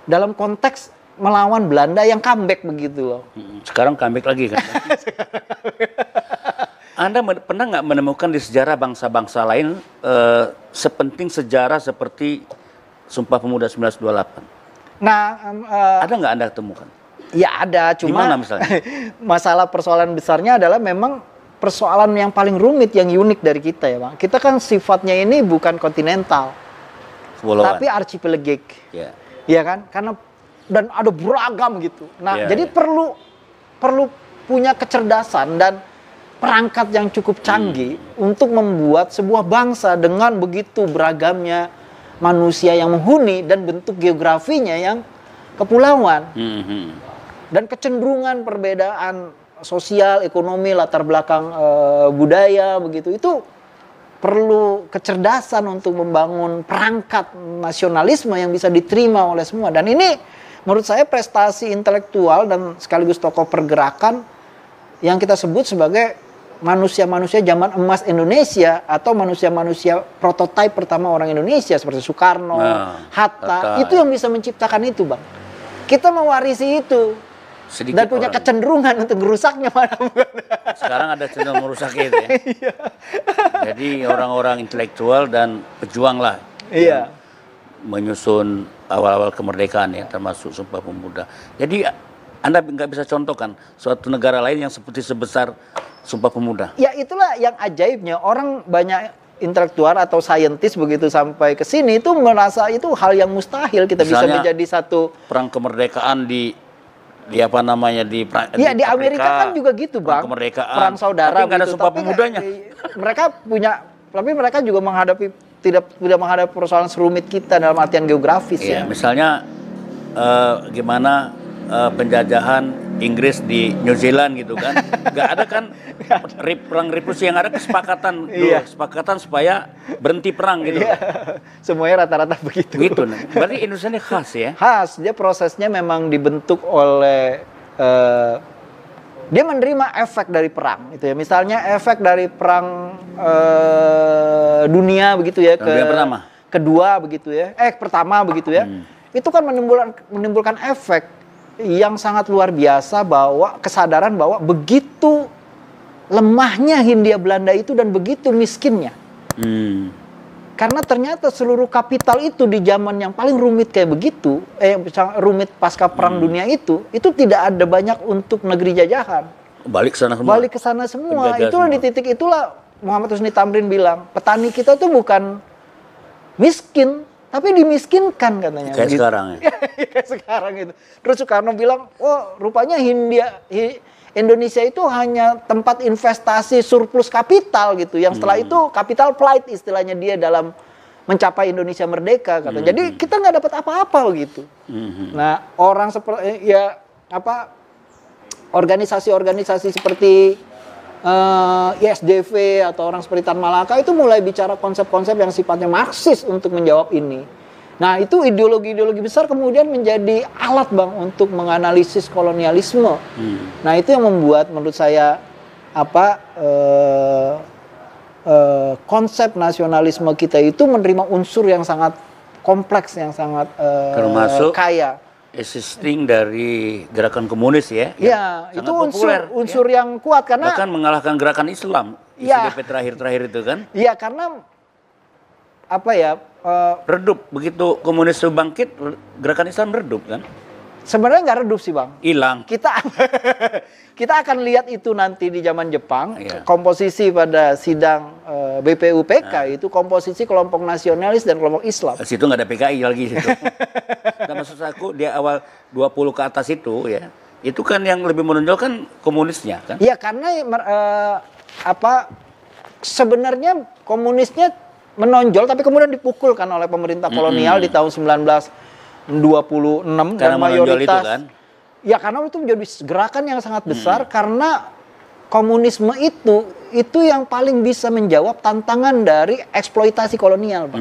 Dalam konteks melawan Belanda yang comeback begitu loh.
Sekarang comeback lagi kan. Anda pernah nggak menemukan di sejarah bangsa-bangsa lain sepenting sejarah seperti Sumpah Pemuda 1928?
Nah,
ada nggak Anda temukan?
Ya ada, cuma
gimana misalnya?
Masalah persoalan besarnya adalah memang persoalan yang paling rumit, yang unik dari kita ya, Bang. Kita kan sifatnya ini bukan kontinental, tapi archipelagic. Iya kan? Karena dan ada beragam gitu. Nah, jadi perlu punya kecerdasan dan perangkat yang cukup canggih untuk membuat sebuah bangsa dengan begitu beragamnya manusia yang menghuni dan bentuk geografinya yang kepulauan. Dan kecenderungan perbedaan sosial, ekonomi, latar belakang budaya begitu, itu perlu kecerdasan untuk membangun perangkat nasionalisme yang bisa diterima oleh semua. Dan ini menurut saya prestasi intelektual dan sekaligus tokoh pergerakan yang kita sebut sebagai manusia-manusia zaman emas Indonesia atau manusia-manusia prototipe pertama orang Indonesia seperti Soekarno, Hatta, itu yang bisa menciptakan itu, Bang. Kita mewarisi itu. Sedikit dan punya kecenderungan untuk merusaknya.
Sekarang ada cenderung merusak itu ya. Jadi orang-orang intelektual dan pejuang lah menyusun awal-awal kemerdekaan ya, termasuk Sumpah Pemuda. Jadi Anda nggak bisa contohkan suatu negara lain yang seperti sebesar Sumpah Pemuda. Ya itulah yang ajaibnya, orang banyak intelektual atau saintis begitu sampai ke sini itu merasa itu hal yang mustahil kita bisa menjadi satu perang kemerdekaan di apa namanya di Amerika kan juga gitu, Bang. Perang saudara. Tapi nggak ada Sumpah Pemudanya. Mereka punya, tapi mereka juga tidak menghadapi persoalan serumit kita dalam artian geografis ya. Misalnya gimana penjajahan Inggris di New Zealand gitu kan. Nggak ada kan perang revolusi, yang ada kesepakatan kesepakatan supaya berhenti perang gitu. Semuanya rata-rata begitu. Gitu. Berarti Indonesia ini khas ya? Khas. Dia prosesnya memang dibentuk oleh
dia menerima efek dari perang itu ya. Misalnya efek dari perang dunia begitu ya, kedua begitu ya. Pertama begitu ya. Itu kan menimbulkan efek yang sangat luar biasa, bahwa kesadaran bahwa begitu lemahnya Hindia Belanda itu dan begitu miskinnya. Karena ternyata seluruh kapital itu di zaman yang paling rumit kayak begitu, rumit pasca perang dunia itu tidak ada banyak untuk negeri jajahan.
Balik ke sana semua.
Balik ke sana semua. Itulah semua. Di titik itulah Muhammad Husni Tamrin bilang, petani kita tuh bukan miskin, tapi dimiskinkan katanya.
Kayak begitu. Sekarang ya.
Kayak sekarang itu. Terus Soekarno bilang, oh rupanya Indonesia itu hanya tempat investasi surplus kapital gitu. Yang setelah itu capital flight istilahnya dia dalam mencapai Indonesia merdeka kata. Jadi kita nggak dapat apa-apa gitu. Nah, orang seperti organisasi-organisasi seperti ISDV atau orang seperti Tan Malaka itu mulai bicara konsep-konsep yang sifatnya Marxis untuk menjawab ini. Nah, itu ideologi-ideologi besar kemudian menjadi alat Bang untuk menganalisis kolonialisme. Nah, itu yang membuat menurut saya konsep nasionalisme kita itu menerima unsur yang sangat kompleks, yang sangat
termasuk
kaya.
Existing dari gerakan komunis ya.
Ya, itu unsur yang kuat karena
bahkan mengalahkan gerakan Islam. ISDP terakhir itu kan.
Iya, karena
redup, begitu komunis bangkit, gerakan Islam redup kan?
Sebenarnya nggak redup sih Bang.
Hilang.
Kita akan lihat itu nanti di zaman Jepang. Komposisi pada sidang BPUPK itu komposisi kelompok nasionalis dan kelompok Islam.
Di situ nggak ada PKI lagi situ. Nah, maksud aku dia awal 20 ke atas itu ya, itu kan yang lebih menonjolkan komunisnya kan?
Iya, karena sebenarnya komunisnya menonjol tapi kemudian dipukulkan oleh pemerintah kolonial di tahun 1926 dan mayoritas itu kan? Ya karena itu menjadi gerakan yang sangat besar karena komunisme itu yang paling bisa menjawab tantangan dari eksploitasi kolonial, Pak.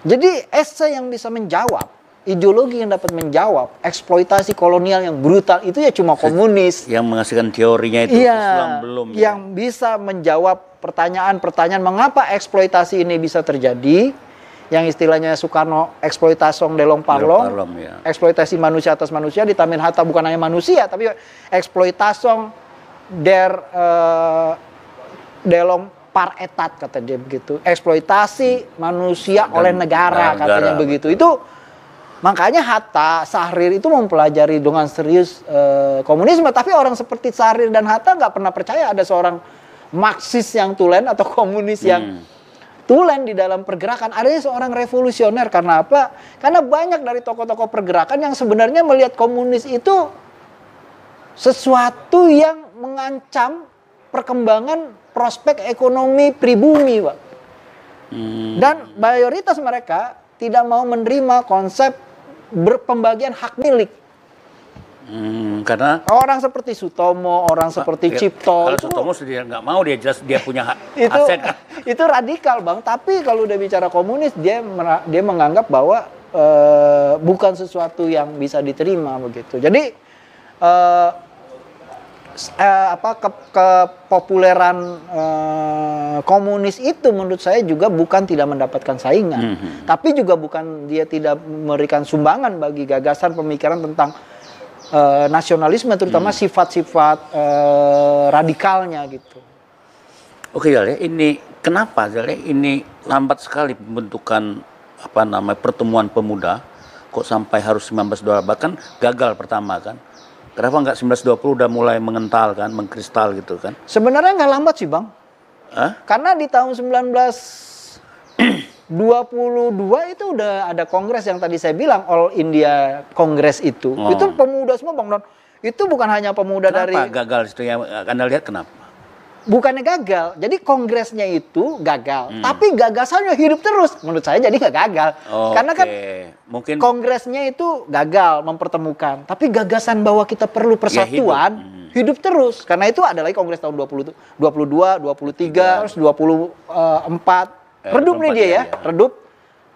Jadi esai yang bisa menjawab, ideologi yang dapat menjawab eksploitasi kolonial yang brutal itu ya cuma komunis.
Yang menghasilkan teorinya itu Islam belum.
Yang bisa menjawab pertanyaan-pertanyaan mengapa eksploitasi ini bisa terjadi, yang istilahnya Soekarno eksploitasong delong parlong, eksploitasi manusia atas manusia, di Tamin Hatta bukan hanya manusia tapi eksploitasong delong par etat kata dia begitu, eksploitasi manusia oleh negara katanya begitu. Itu makanya Hatta, Syahrir itu mempelajari dengan serius komunisme, tapi orang seperti Syahrir dan Hatta nggak pernah percaya ada seorang Marxis yang tulen atau komunis yang tulen di dalam pergerakan. Adanya seorang revolusioner. Karena apa? Karena banyak dari tokoh-tokoh pergerakan yang sebenarnya melihat komunis itu sesuatu yang mengancam perkembangan prospek ekonomi pribumi, Pak. Dan mayoritas mereka tidak mau menerima konsep pembagian hak milik.
Karena
orang seperti Sutomo, orang seperti Cipto.
Kalau Sutomo dia nggak mau, dia jelas dia punya aset.
Itu radikal Bang. Tapi kalau udah bicara komunis, dia menganggap bahwa bukan sesuatu yang bisa diterima begitu. Jadi kepopuleran komunis itu menurut saya juga bukan tidak mendapatkan saingan, tapi juga bukan dia tidak memberikan sumbangan bagi gagasan pemikiran tentang nasionalisme, terutama sifat-sifat radikalnya gitu.
Oke Zal, ini kenapa Zal, ini lambat sekali pembentukan pertemuan pemuda, kok sampai harus 1922, bahkan gagal pertama kan? Kenapa nggak 1920 udah mulai mengental kan, mengkristal gitu kan?
Sebenarnya nggak lambat sih Bang. Karena di tahun 1922 itu udah ada kongres yang tadi saya bilang, All India Congress itu. Itu pemuda semua Bang Don. Itu bukan hanya pemuda
kenapa
dari...
Kenapa gagal itu yang Anda lihat kenapa?
Bukannya gagal, jadi kongresnya itu gagal. Tapi gagasannya hidup terus. Menurut saya jadi nggak gagal. Karena kan mungkin kongresnya itu gagal mempertemukan. Tapi gagasan bahwa kita perlu persatuan hidup terus. Karena itu ada lagi kongres tahun 22, 23, terus 24. Redup nih dia ya, redup.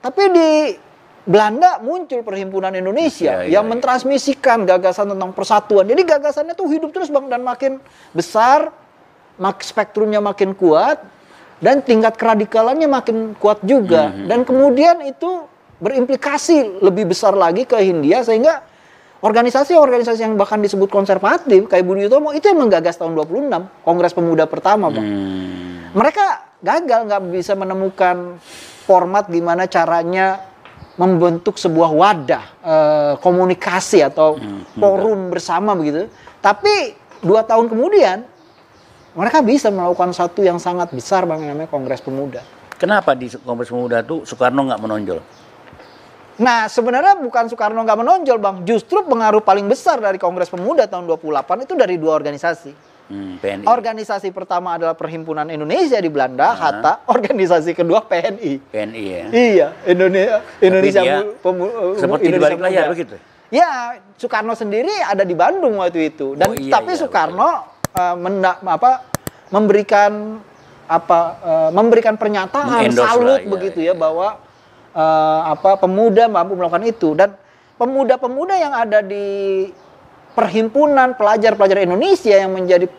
Tapi di Belanda muncul Perhimpunan Indonesia yang mentransmisikan gagasan tentang persatuan. Jadi gagasannya tuh hidup terus Bang, dan makin besar, spektrumnya makin kuat, dan tingkat keradikalannya makin kuat juga. Dan kemudian itu berimplikasi lebih besar lagi ke Hindia, sehingga organisasi-organisasi yang bahkan disebut konservatif kayak Budi Utomo itu yang menggagas tahun 26, Kongres Pemuda pertama Bang. Mereka gagal, nggak bisa menemukan format gimana caranya membentuk sebuah wadah komunikasi atau forum bersama begitu. Tapi 2 tahun kemudian mereka bisa melakukan satu yang sangat besar Bang, yang namanya Kongres Pemuda.
Kenapa di Kongres Pemuda itu Soekarno nggak menonjol?
Nah, sebenarnya bukan Soekarno nggak menonjol Bang, justru pengaruh paling besar dari Kongres Pemuda tahun 28 itu dari 2 organisasi.
PNI.
Organisasi pertama adalah Perhimpunan Indonesia di Belanda, Hatta. Organisasi kedua PNI.
PNI ya.
Iya, Indonesia
seperti di balik layar begitu.
Ya, Soekarno sendiri ada di Bandung waktu itu. Dan tapi Soekarno memberikan pernyataan salut begitu ya bahwa pemuda mampu melakukan itu. Dan pemuda-pemuda yang ada di Perhimpunan Pelajar-Pelajar Indonesia yang menjadi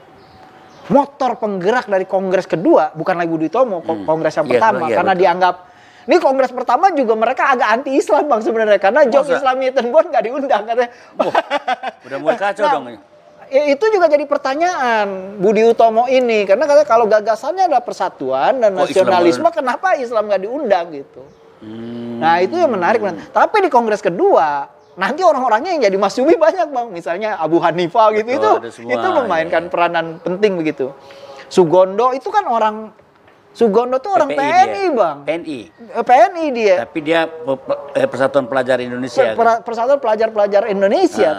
motor penggerak dari Kongres kedua, bukan lagi Budi Utomo, Kongres yang pertama, karena dianggap ini Kongres pertama juga mereka agak anti-Islam Bang sebenarnya, karena Jong Islamiyettenbond nggak diundang katanya.
Udah mulai kacau dong.
Itu juga jadi pertanyaan Budi Utomo ini, karena katanya kalau gagasannya adalah persatuan dan nasionalisme, kenapa Islam nggak diundang gitu? Nah itu yang menarik. Tapi di Kongres kedua nanti orang-orangnya yang jadi masyumi banyak Bang, misalnya Abu Hanifah gitu. Itu memainkan peranan penting begitu. Sugondo itu kan orang PPI PNI dia. Bang. PNI dia.
Tapi dia Persatuan Pelajar Indonesia.
Persatuan Pelajar-Pelajar Indonesia,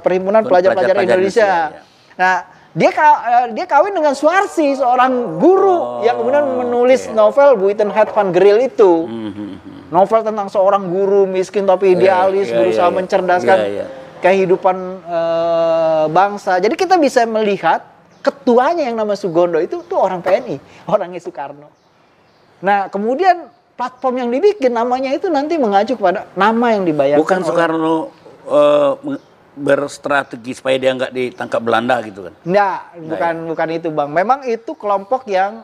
Perhimpunan Pelajar-Pelajar Indonesia. Nah, dia kawin dengan Suarsi, seorang guru yang kemudian menulis novel Buitenheid van Gril itu. Novel tentang seorang guru miskin tapi idealis, berusaha mencerdaskan kehidupan bangsa. Jadi kita bisa melihat ketuanya yang nama Sugondo itu tuh orang PNI, orangnya Soekarno. Nah, kemudian platform yang dibikin namanya itu nanti mengacu kepada nama yang dibayangkan.
Bukan Soekarno berstrategi supaya dia nggak ditangkap Belanda gitu kan?
Nggak, bukan itu Bang. Memang itu kelompok yang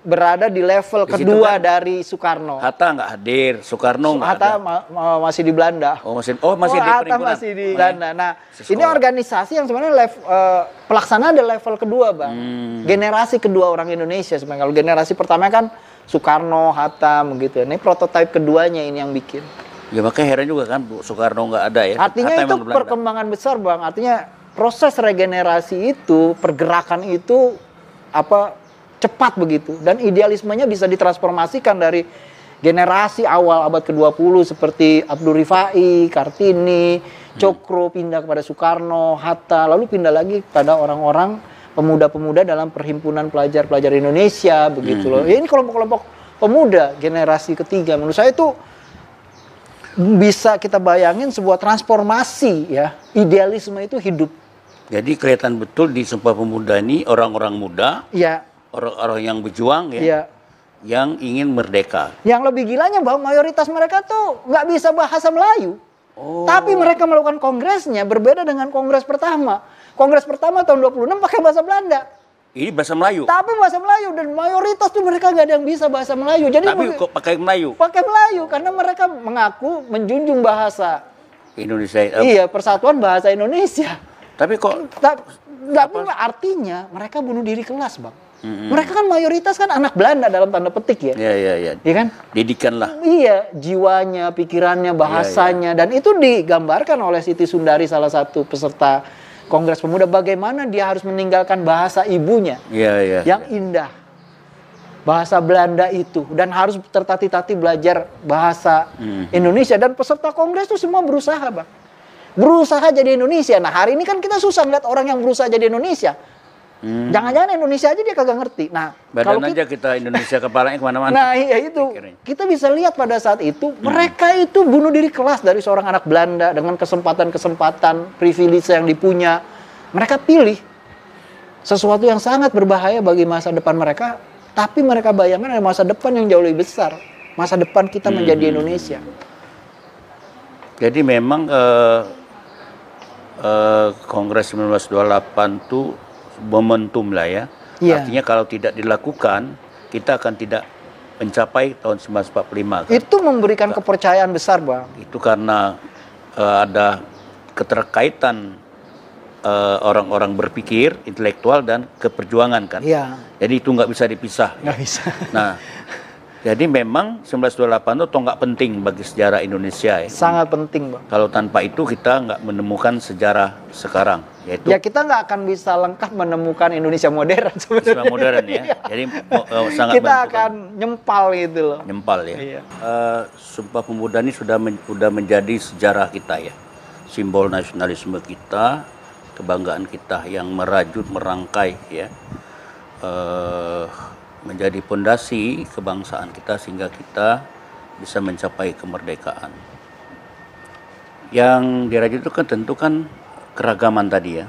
berada di level kedua dari Soekarno.
Hatta nggak hadir, Soekarno nggak
ada. Hatta masih di Belanda.
Masih di
Hatta masih di Belanda. Nah, ini organisasi yang sebenarnya pelaksanaan di level kedua Bang. Generasi kedua orang Indonesia sebenarnya. Kalau generasi pertama kan Soekarno, Hatta begitu. Ini prototipe keduanya ini yang bikin.
Ya makanya heran juga kan Soekarno nggak ada ya.
Artinya itu perkembangan besar Bang. Artinya proses regenerasi itu, pergerakan itu cepat begitu, dan idealismenya bisa ditransformasikan dari generasi awal abad ke-20 seperti Abdul Rifai, Kartini, Cokro, pindah kepada Soekarno, Hatta, lalu pindah lagi pada orang-orang pemuda-pemuda dalam Perhimpunan Pelajar-Pelajar Indonesia begitu loh. Ya, ini kelompok-kelompok pemuda generasi ketiga, menurut saya itu bisa kita bayangin sebuah transformasi ya, idealisme itu hidup.
Jadi kelihatan betul di Sumpah Pemuda ini orang-orang muda. Iya. Orang-orang yang berjuang ya, yang ingin merdeka.
Yang lebih gilanya Bang, mayoritas mereka tuh nggak bisa bahasa Melayu. Tapi mereka melakukan kongresnya berbeda dengan kongres pertama. Kongres pertama tahun 26 pakai bahasa Belanda.
Ini bahasa Melayu.
Tapi bahasa Melayu, dan mayoritas tuh mereka nggak ada yang bisa bahasa Melayu. Jadi
tapi kok pakai Melayu?
Pakai Melayu karena mereka mengaku menjunjung bahasa
Indonesia.
Iya, persatuan bahasa Indonesia.
Tapi kok
tapi artinya mereka bunuh diri kelas Bang. Mereka kan mayoritas kan anak Belanda dalam tanda petik ya.
Iya.
Iya kan?
Didikan lah.
Iya, jiwanya, pikirannya, bahasanya. Dan itu digambarkan oleh Siti Sundari, salah satu peserta Kongres Pemuda, bagaimana dia harus meninggalkan bahasa ibunya. Yang indah. Bahasa Belanda itu. Dan harus tertatih-tatih belajar bahasa Indonesia. Dan peserta Kongres itu semua berusaha Bang. Berusaha jadi Indonesia. Nah, hari ini kan kita susah ngeliat orang yang berusaha jadi Indonesia. Jangan-jangan Indonesia aja dia kagak ngerti. Nah,
kalau kita Indonesia kepalanya kemana-mana.
Nah, iya itu. Kita bisa lihat pada saat itu mereka itu bunuh diri kelas dari seorang anak Belanda dengan kesempatan-kesempatan privilege yang dipunya. Mereka pilih sesuatu yang sangat berbahaya bagi masa depan mereka, tapi mereka bayangkan ada masa depan yang jauh lebih besar. masa depan kita menjadi Indonesia.
Jadi memang Kongres 1928 itu momentum lah ya.
Iya.
Artinya kalau tidak dilakukan, kita akan tidak mencapai tahun 1945 kan.
Itu memberikan kepercayaan besar, Bang.
Itu karena ada keterkaitan orang-orang berpikir, intelektual dan keperjuangan kan.
Iya.
Jadi itu nggak bisa dipisah.
Nggak bisa.
Nah, jadi memang 1928 itu tonggak penting bagi sejarah Indonesia ya.
Sangat penting, Bang.
Kalau tanpa itu kita nggak menemukan sejarah sekarang, yaitu
Ya kita nggak akan bisa lengkap menemukan Indonesia modern sebenarnya.
Islam modern ya. Jadi sangat
Kita
menentukan.
akan nyempal gitu loh.
Nyempal ya.
Iya.
Sumpah Pemuda ini sudah menjadi sejarah kita ya, simbol nasionalisme kita, kebanggaan kita yang merajut merangkai ya, menjadi pondasi kebangsaan kita sehingga kita bisa mencapai kemerdekaan. Yang dirajut itu kan tentu kan keragaman tadi ya,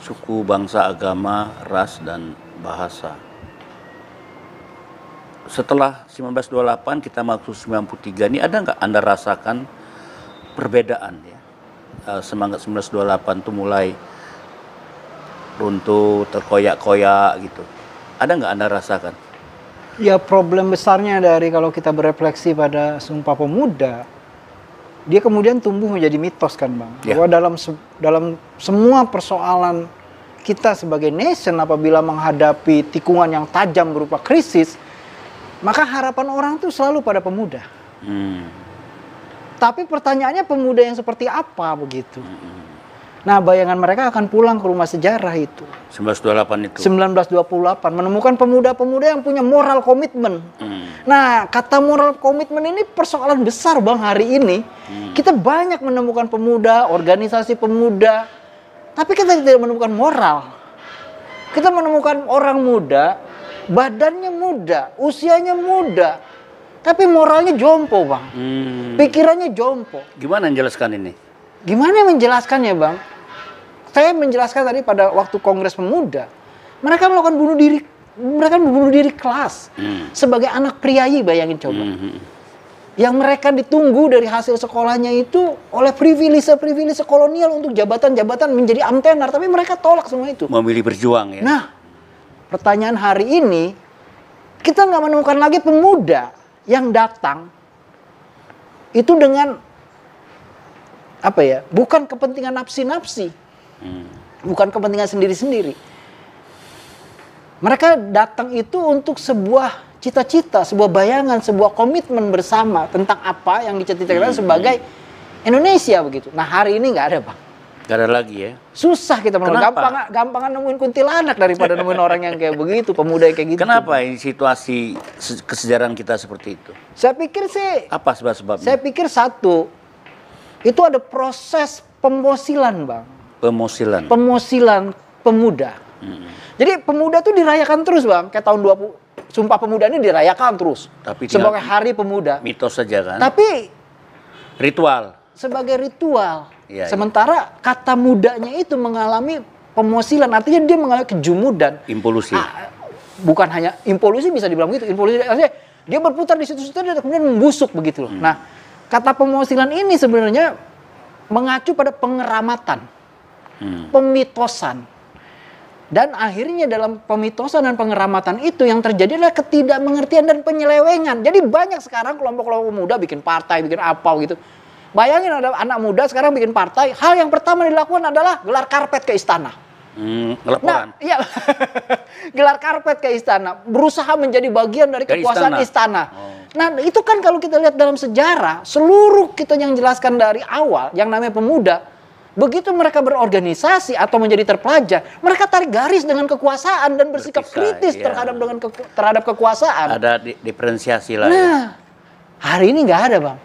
suku, bangsa, agama, ras dan bahasa. Setelah 1928 kita masuk 93 ini, ada nggak Anda rasakan perbedaan ya? Semangat 1928 itu mulai runtuh, terkoyak-koyak gitu. Ada nggak Anda rasakan?
Ya problem besarnya dari kalau kita berefleksi pada Sumpah Pemuda, dia kemudian tumbuh menjadi mitos kan, Bang.
Ya.
Bahwa dalam semua persoalan kita sebagai nation apabila menghadapi tikungan yang tajam berupa krisis, maka harapan orang itu selalu pada pemuda. Tapi pertanyaannya pemuda yang seperti apa begitu? Nah, bayangan mereka akan pulang ke rumah sejarah itu.
1928 itu.
1928 menemukan pemuda-pemuda yang punya moral komitmen. Nah, kata moral komitmen ini persoalan besar, Bang, hari ini. Kita banyak menemukan pemuda, organisasi pemuda, tapi kita tidak menemukan moral. Kita menemukan orang muda, badannya muda, usianya muda, tapi moralnya jompo, Bang. Pikirannya jompo.
Gimana menjelaskan ini?
Gimana menjelaskannya, Bang? Saya menjelaskan tadi pada waktu Kongres Pemuda, mereka melakukan bunuh diri, mereka membunuh diri kelas sebagai anak priayi, bayangin coba. Yang mereka ditunggu dari hasil sekolahnya itu oleh privilege kolonial untuk jabatan-jabatan menjadi amtenar, tapi mereka tolak semua itu.
Memilih berjuang ya.
Nah, pertanyaan hari ini, kita nggak menemukan lagi pemuda yang datang itu dengan apa ya? Bukan kepentingan nafsi-nafsi, bukan kepentingan sendiri-sendiri. Mereka datang itu untuk sebuah cita-cita, sebuah bayangan, sebuah komitmen bersama tentang apa yang dicita-citakan sebagai Indonesia begitu. Nah, hari ini nggak ada, Bang.
Nggak ada lagi ya.
Susah kita menemukan. Gampangan nemuin kuntilanak daripada nemuin orang yang kayak begitu, pemuda yang kayak gitu.
Kenapa ini situasi kesejarahan kita seperti itu?
Saya pikir sih,
Apa sebab-sebabnya?
saya pikir satu, itu ada proses pemosilan, Bang.
Pemosilan.
Pemosilan pemuda. Jadi pemuda tuh dirayakan terus, Bang. Kayak tahun 20, Sumpah Pemuda ini dirayakan terus.
Tapi
sebagai hari pemuda.
Mitos saja kan?
Tapi
Ritual.
sebagai ritual.
Ya,
Sementara kata mudanya itu mengalami pemosilan. Artinya dia mengalami kejumudan.
Impulsi.
Bukan hanya impulsi, bisa dibilang gitu. Impulsi artinya dia berputar di situ-situ dan kemudian membusuk begitu loh. Nah, kata pemosilan ini sebenarnya mengacu pada pengeramatan, pemitosan. Dan akhirnya dalam pemitosan dan pengeramatan itu yang terjadi adalah ketidakmengertian dan penyelewengan. Jadi banyak sekarang kelompok-kelompok muda bikin partai, bikin apa gitu. Bayangin ada anak muda sekarang bikin partai, hal yang pertama dilakukan adalah gelar karpet ke istana.
Laporan.
Nah, iya. Gelar karpet ke istana, berusaha menjadi bagian dari kekuasaan istana. Nah, itu kan kalau kita lihat dalam sejarah, seluruh kita yang jelaskan dari awal, yang namanya pemuda, begitu mereka berorganisasi atau menjadi terpelajar, mereka tarik garis dengan kekuasaan dan bersikap kritis terhadap kekuasaan.
Ada diferensiasi lah.
Nah,
ya.
hari ini nggak ada, Bang.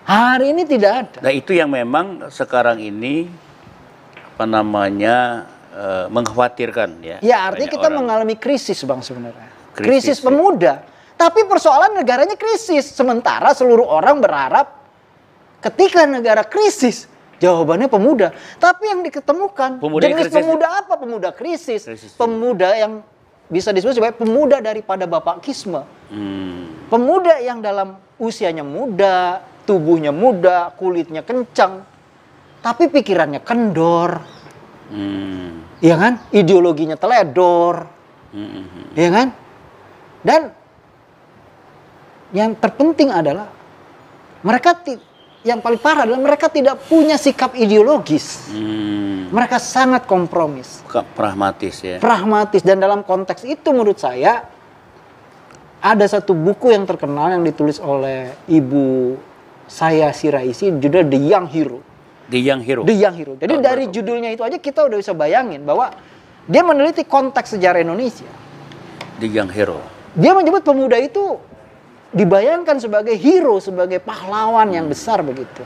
Hari ini tidak ada.
Nah, itu yang memang sekarang ini mengkhawatirkan ya.
Ya, artinya kita mengalami krisis, Bang, sebenarnya. Krisis pemuda. Tapi persoalan negaranya krisis. Sementara seluruh orang berharap ketika negara krisis, jawabannya pemuda. Tapi yang diketemukan, jenis pemuda apa? Pemuda krisis. Pemuda yang bisa disebut sebagai pemuda daripada bapakisme. Pemuda yang dalam usianya muda, tubuhnya muda, kulitnya kencang, tapi pikirannya kendor. Iya kan? Ideologinya teledor. Iya kan? Dan yang terpenting adalah mereka yang paling parah adalah mereka tidak punya sikap ideologis. Mereka sangat kompromis.
Pragmatis ya.
Pragmatis, dan dalam konteks itu menurut saya ada satu buku yang terkenal yang ditulis oleh ibu saya Shiraishi, judulnya The Young Hero.
The Young Hero.
The Young Hero. Jadi dari judulnya itu aja kita udah bisa bayangin bahwa dia meneliti konteks sejarah Indonesia.
The Young Hero.
Dia menyebut pemuda itu dibayangkan sebagai hero, sebagai pahlawan yang besar begitu.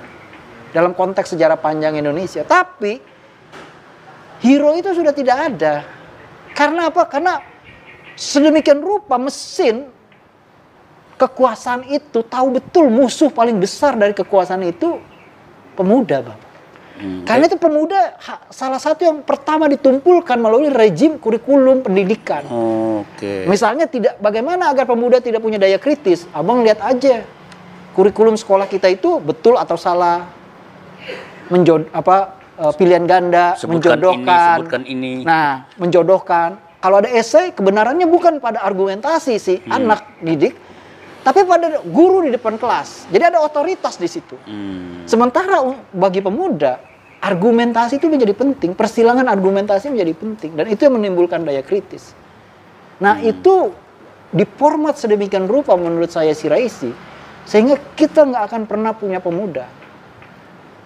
Dalam konteks sejarah panjang Indonesia. Tapi hero itu sudah tidak ada. Karena apa? Karena sedemikian rupa mesin kekuasaan itu tahu betul musuh paling besar dari kekuasaan itu pemuda, Bang. Karena itu pemuda salah satu yang pertama ditumpulkan melalui rejim kurikulum pendidikan. Misalnya bagaimana agar pemuda tidak punya daya kritis? Abang lihat aja kurikulum sekolah kita itu betul atau salah, pilihan ganda, menjodohkan
ini.
Nah, menjodohkan. Kalau ada esai, kebenarannya bukan pada argumentasi si anak didik, tapi pada guru di depan kelas. Jadi ada otoritas di situ. Sementara bagi pemuda, argumentasi itu menjadi penting, persilangan argumentasi menjadi penting, dan itu yang menimbulkan daya kritis. Nah, itu diformat sedemikian rupa menurut saya Shiraishi, sehingga kita nggak akan pernah punya pemuda.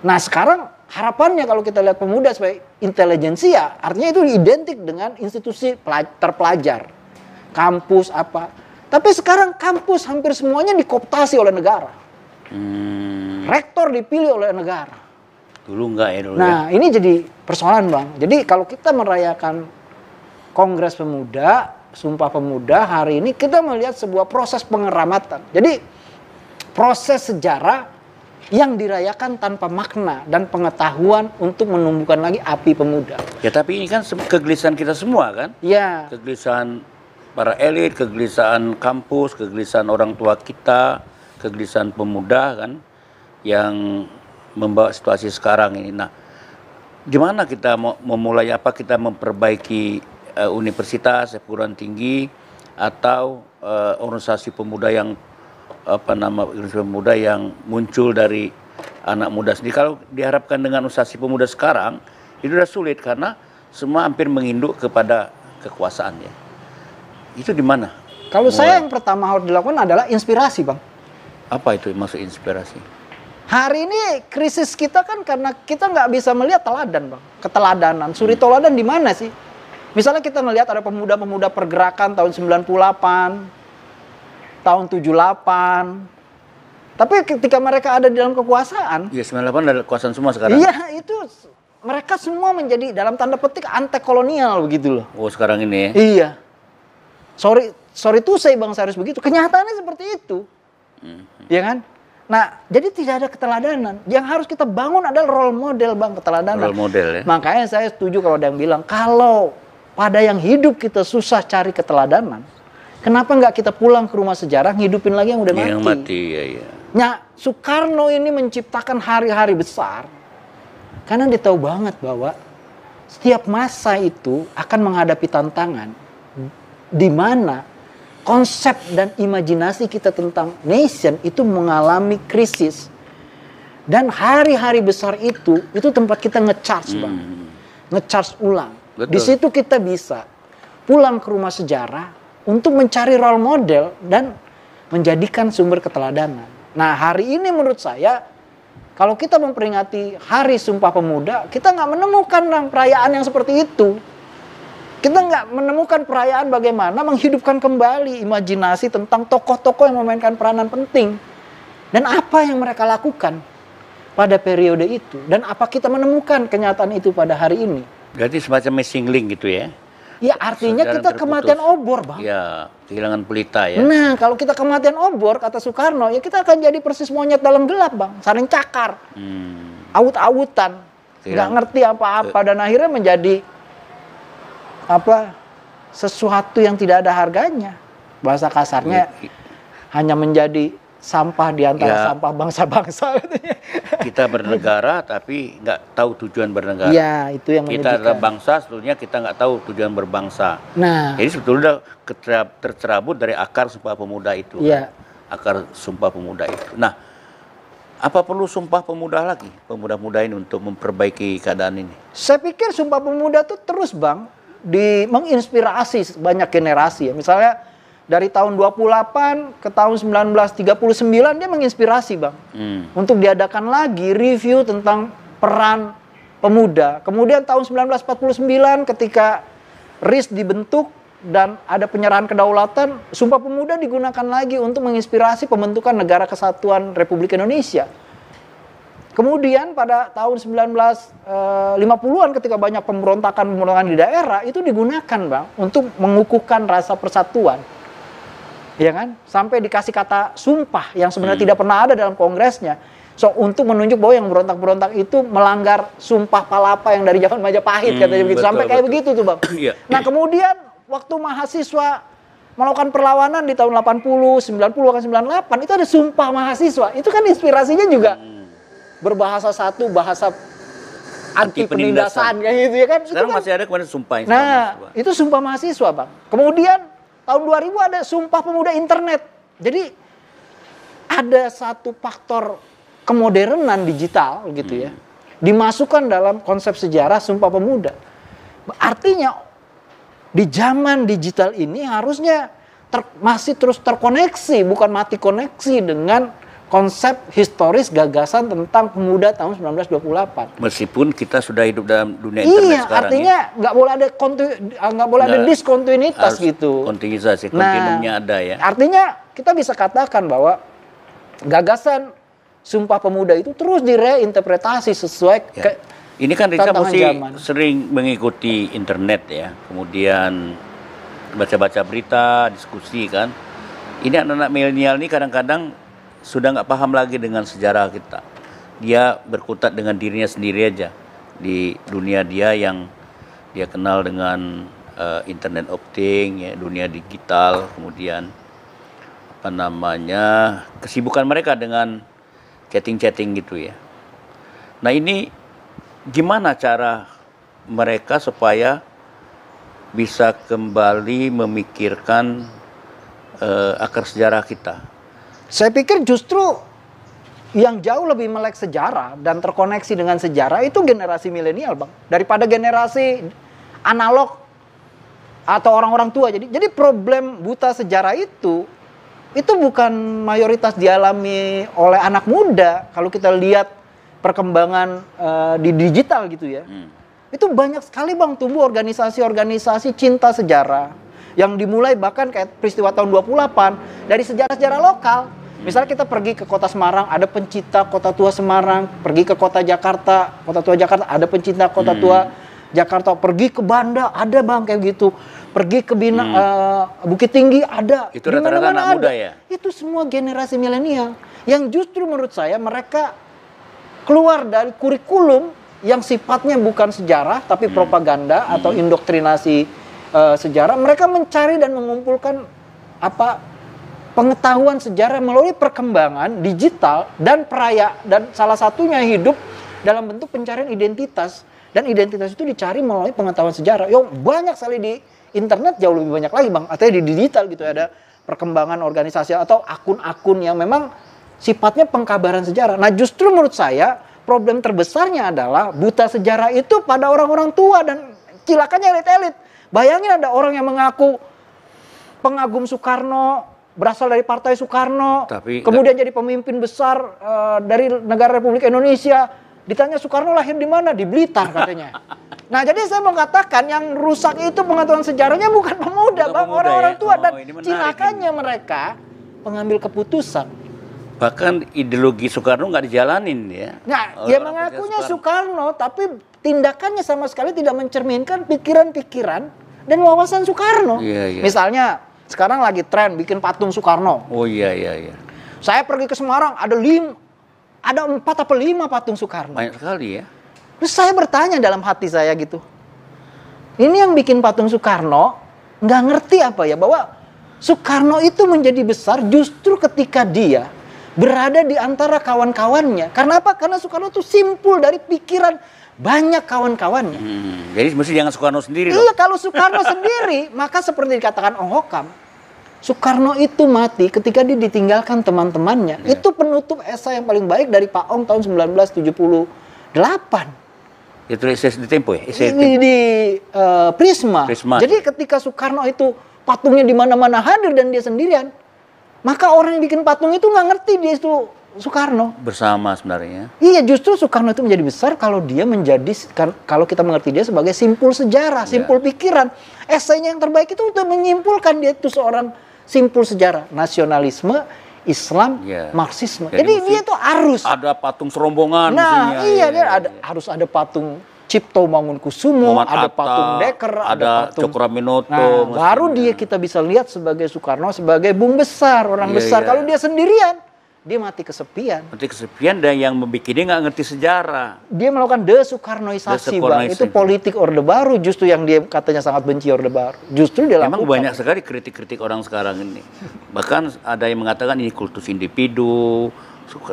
Nah, sekarang harapannya kalau kita lihat pemuda sebagai intelijensia, artinya itu identik dengan institusi terpelajar, kampus apa. Tapi sekarang kampus hampir semuanya dikooptasi oleh negara. Rektor dipilih oleh negara.
Dulu enggak ya dulu.
Nah, ini jadi persoalan, Bang. Jadi kalau kita merayakan Kongres Pemuda, Sumpah Pemuda, hari ini kita melihat sebuah proses pengeramatan. Jadi proses sejarah yang dirayakan tanpa makna dan pengetahuan untuk menumbuhkan lagi api pemuda.
Ya, tapi ini kan kegelisahan kita semua kan?
Iya.
Kegelisahan para elit, kegelisahan kampus, kegelisahan orang tua kita, kegelisahan pemuda kan yang membawa situasi sekarang ini. Nah, gimana kita mau memulai apa? Kita memperbaiki universitas, perguruan tinggi, atau organisasi pemuda yang organisasi pemuda yang muncul dari anak muda sendiri. Kalau diharapkan dengan organisasi pemuda sekarang, itu sudah sulit karena semua hampir menginduk kepada kekuasaan ya. Itu di mana?
Kalau saya yang pertama harus dilakukan adalah inspirasi, Bang.
Apa itu maksud inspirasi?
Hari ini krisis kita kan karena kita nggak bisa melihat teladan, Bang. Keteladanan. Suri toladan di mana sih? Misalnya kita melihat ada pemuda-pemuda pergerakan tahun 98, tahun 78. Tapi ketika mereka ada di dalam kekuasaan.
Iya, 98 ada kekuasaan semua sekarang.
Iya, itu mereka semua menjadi dalam tanda petik anti kolonial begitu loh.
Oh, sekarang ini ya?
Iya. Sorry tuh saya Bang Saris begitu. Kenyataannya seperti itu. Iya kan? Nah, jadi tidak ada keteladanan. Yang harus kita bangun adalah role model, Bang, keteladanan.
Role model ya.
Makanya saya setuju kalau ada yang bilang, kalau pada yang hidup kita susah cari keteladanan, kenapa nggak kita pulang ke rumah sejarah, ngidupin lagi yang udah mati?
Yang mati, ya.
Nah, Soekarno ini menciptakan hari-hari besar, karena dia tahu banget bahwa setiap masa itu akan menghadapi tantangan, di mana konsep dan imajinasi kita tentang nation itu mengalami krisis. Dan hari-hari besar itu tempat kita nge-charge, Bang. Nge-charge ulang.
Betul.
Di situ kita bisa pulang ke rumah sejarah untuk mencari role model dan menjadikan sumber keteladanan. Nah, hari ini menurut saya, kalau kita memperingati Hari Sumpah Pemuda, kita nggak menemukan perayaan yang seperti itu. Kita nggak menemukan perayaan bagaimana menghidupkan kembali imajinasi tentang tokoh-tokoh yang memainkan peranan penting. Dan apa yang mereka lakukan pada periode itu. Dan apa kita menemukan kenyataan itu pada hari ini.
Berarti semacam missing link gitu ya?
Ya, artinya kita kematian obor, Bang.
Ya, kehilangan pelita ya.
Nah, kalau kita kematian obor, kata Soekarno, ya kita akan jadi persis monyet dalam gelap, Bang. Saling cakar. Awut-awutan. Nggak ngerti apa-apa. Dan akhirnya menjadi sesuatu yang tidak ada harganya. Bahasa kasarnya hanya menjadi sampah di antara sampah bangsa-bangsa.
Kita bernegara tapi nggak tahu tujuan bernegara.
Iya, itu yang
kita adalah bangsa, sebetulnya kita nggak tahu tujuan berbangsa.
Nah,
jadi sebetulnya tercerabut dari akar Sumpah Pemuda itu.
Iya.
Kan? Akar Sumpah Pemuda itu. Nah, apa perlu Sumpah Pemuda lagi? Pemuda-pemuda ini untuk memperbaiki keadaan ini?
Saya pikir Sumpah Pemuda itu terus, Bang, menginspirasi banyak generasi. Ya. Misalnya dari tahun 28 ke tahun 1939 dia menginspirasi, Bang. Untuk diadakan lagi review tentang peran pemuda. Kemudian tahun 1949 ketika RIS dibentuk dan ada penyerahan kedaulatan, Sumpah Pemuda digunakan lagi untuk menginspirasi pembentukan Negara Kesatuan Republik Indonesia. Kemudian pada tahun 1950-an ketika banyak pemberontakan di daerah, itu digunakan, Bang, untuk mengukuhkan rasa persatuan. Ya kan? Sampai dikasih kata sumpah yang sebenarnya tidak pernah ada dalam kongresnya. So, untuk menunjuk bahwa yang berontak-berontak itu melanggar sumpah palapa yang dari zaman Majapahit, katanya begitu. Sampai kayak begitu tuh, Bang. Nah, kemudian waktu mahasiswa melakukan perlawanan di tahun 80, 90, 98, itu ada sumpah mahasiswa. Itu kan inspirasinya juga berbahasa satu, bahasa anti penindasan kayak gitu ya kan.
Sekarang
itu kan,
masih ada kemarin sumpah
mahasiswa. Itu sumpah mahasiswa, Bang. Kemudian tahun 2000 ada Sumpah Pemuda Internet. Jadi ada satu faktor kemodernan digital gitu ya. Dimasukkan dalam konsep sejarah Sumpah Pemuda. Artinya di zaman digital ini harusnya masih terus terkoneksi, bukan mati koneksi dengan konsep historis gagasan tentang pemuda tahun 1928.
Meskipun kita sudah hidup dalam dunia internet sekarang.
Artinya nggak boleh ada diskontinuitas gitu.
Kontinuitas, kontinuumnya ada ya.
Artinya kita bisa katakan bahwa gagasan Sumpah Pemuda itu terus direinterpretasi sesuai
ini kan Rika mesti sering mengikuti internet ya, kemudian baca-baca berita, diskusi kan. Ini anak-anak milenial ini kadang-kadang sudah nggak paham lagi dengan sejarah kita. Dia berkutat dengan dirinya sendiri aja di dunia dia yang dia kenal dengan internet of things, ya, dunia digital, kemudian kesibukan mereka dengan chatting-chatting gitu ya. Nah, ini gimana cara mereka supaya bisa kembali memikirkan akar sejarah kita?
Saya pikir justru yang jauh lebih melek sejarah dan terkoneksi dengan sejarah itu generasi milenial, Bang, daripada generasi analog atau orang-orang tua. Jadi problem buta sejarah itu bukan mayoritas dialami oleh anak muda. Kalau kita lihat perkembangan di digital gitu ya, itu banyak sekali, Bang, tumbuh organisasi-organisasi cinta sejarah yang dimulai bahkan kayak peristiwa tahun 28 dari sejarah-sejarah lokal. Misalnya kita pergi ke kota Semarang, ada pencinta kota tua Semarang. Pergi ke kota tua Jakarta, ada pencinta kota tua Jakarta. Pergi ke Banda, ada, Bang, kayak gitu. Pergi ke Bukit Tinggi, ada.
Itu rata-rata anak muda ya?
Itu semua generasi milenial. Yang justru menurut saya mereka keluar dari kurikulum yang sifatnya bukan sejarah, tapi propaganda atau indoktrinasi sejarah. Mereka mencari dan mengumpulkan pengetahuan sejarah melalui perkembangan digital dan dan salah satunya hidup dalam bentuk pencarian identitas, dan identitas itu dicari melalui pengetahuan sejarah. Banyak sekali di internet, jauh lebih banyak lagi, Bang, atau di digital gitu ada perkembangan organisasi atau akun-akun yang memang sifatnya pengkabaran sejarah. Nah, justru menurut saya problem terbesarnya adalah buta sejarah itu pada orang-orang tua dan cilakannya elit-elit. Bayangin ada orang yang mengaku pengagum Soekarno, berasal dari Partai Soekarno, kemudian jadi pemimpin besar dari negara Republik Indonesia. Ditanya Soekarno lahir di mana? Di Blitar katanya. Nah, jadi saya mau katakan yang rusak itu pengetahuan sejarahnya bukan pemuda, Bang, orang-orang tua. Dan cilakannya mereka pengambil keputusan.
Bahkan ideologi Soekarno nggak dijalanin ya.
Nah, dia mengakunya Soekarno, tapi tindakannya sama sekali tidak mencerminkan pikiran-pikiran dan wawasan Soekarno. Misalnya sekarang lagi tren bikin patung Soekarno.
Oh iya.
Saya pergi ke Semarang, ada 4 atau 5 patung Soekarno.
Banyak sekali ya.
Terus saya bertanya dalam hati saya gitu, ini yang bikin patung Soekarno nggak ngerti apa ya, bahwa Soekarno itu menjadi besar justru ketika dia berada di antara kawan-kawannya. Karena apa? Karena Soekarno itu simpul dari pikiran banyak kawan-kawannya.
Jadi mesti jangan Soekarno sendiri
Iya,
dong.
kalau Soekarno sendiri, maka seperti dikatakan Ong Hokam, Soekarno itu mati ketika dia ditinggalkan teman-temannya. Itu penutup esai yang paling baik dari Pak Ong tahun 1978.
Itu esai di Tempo ya?
Di Prisma.
Prisma.
Jadi ketika Soekarno itu patungnya di mana-mana hadir dan dia sendirian, maka orang yang bikin patung itu nggak ngerti dia itu Soekarno.
Bersama sebenarnya.
Iya, justru Soekarno itu menjadi besar kalau dia menjadi, kalau kita mengerti dia sebagai simpul sejarah, simpul pikiran. Esainya yang terbaik itu untuk menyimpulkan dia itu seorang simpul sejarah, nasionalisme, Islam, Marxisme. Jadi dia itu harus
ada patung serombongan.
Nah, iya, harus ada patung Cipto Mangunkusumo, ada patung Dekker,
ada
patung
Cokroaminoto.
Nah, baru dia kita bisa lihat sebagai Soekarno sebagai bung besar, orang besar. Kalau dia sendirian, dia mati kesepian.
Mati kesepian, dan yang membuat dia nggak ngerti sejarah.
Dia melakukan desoekarnoisasi, Bang. Itu politik Orde Baru justru yang dia katanya sangat benci Orde Baru. Justru dia lakukan.
Memang banyak sekali kritik-kritik orang sekarang ini. Bahkan ada yang mengatakan ini kultus individu.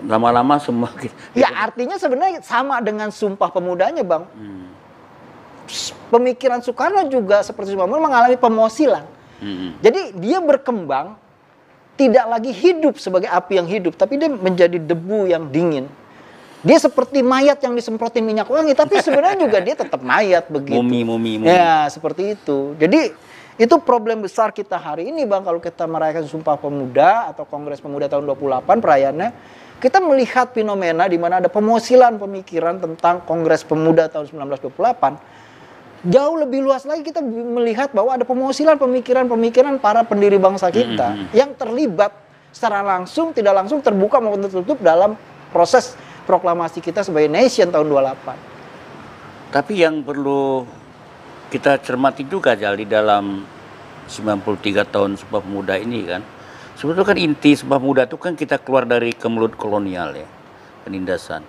Lama-lama semakin...
Ya artinya sebenarnya sama dengan Sumpah Pemudanya, Bang. Pemikiran Soekarno juga seperti Sumpah Pemuda mengalami pemosilan. Jadi dia berkembang tidak lagi hidup sebagai api yang hidup, tapi dia menjadi debu yang dingin. Dia seperti mayat yang disemprotin minyak wangi, tapi sebenarnya juga dia tetap mayat begitu.
Mumi.
Ya, seperti itu. Jadi itu problem besar kita hari ini, Bang, kalau kita merayakan Sumpah Pemuda atau Kongres Pemuda tahun 28 perayaannya, kita melihat fenomena di mana ada pemosilan pemikiran tentang Kongres Pemuda tahun 1928. Jauh lebih luas lagi kita melihat bahwa ada pemosilan pemikiran-pemikiran para pendiri bangsa kita yang terlibat secara langsung, tidak langsung, terbuka maupun tertutup dalam proses proklamasi kita sebagai nation tahun 28.
Tapi yang perlu kita cermati juga, Jal, di dalam 93 tahun Sumpah Pemuda ini kan, sebetulnya kan inti Sumpah Pemuda itu kan kita keluar dari kemelut kolonial ya, penindasan.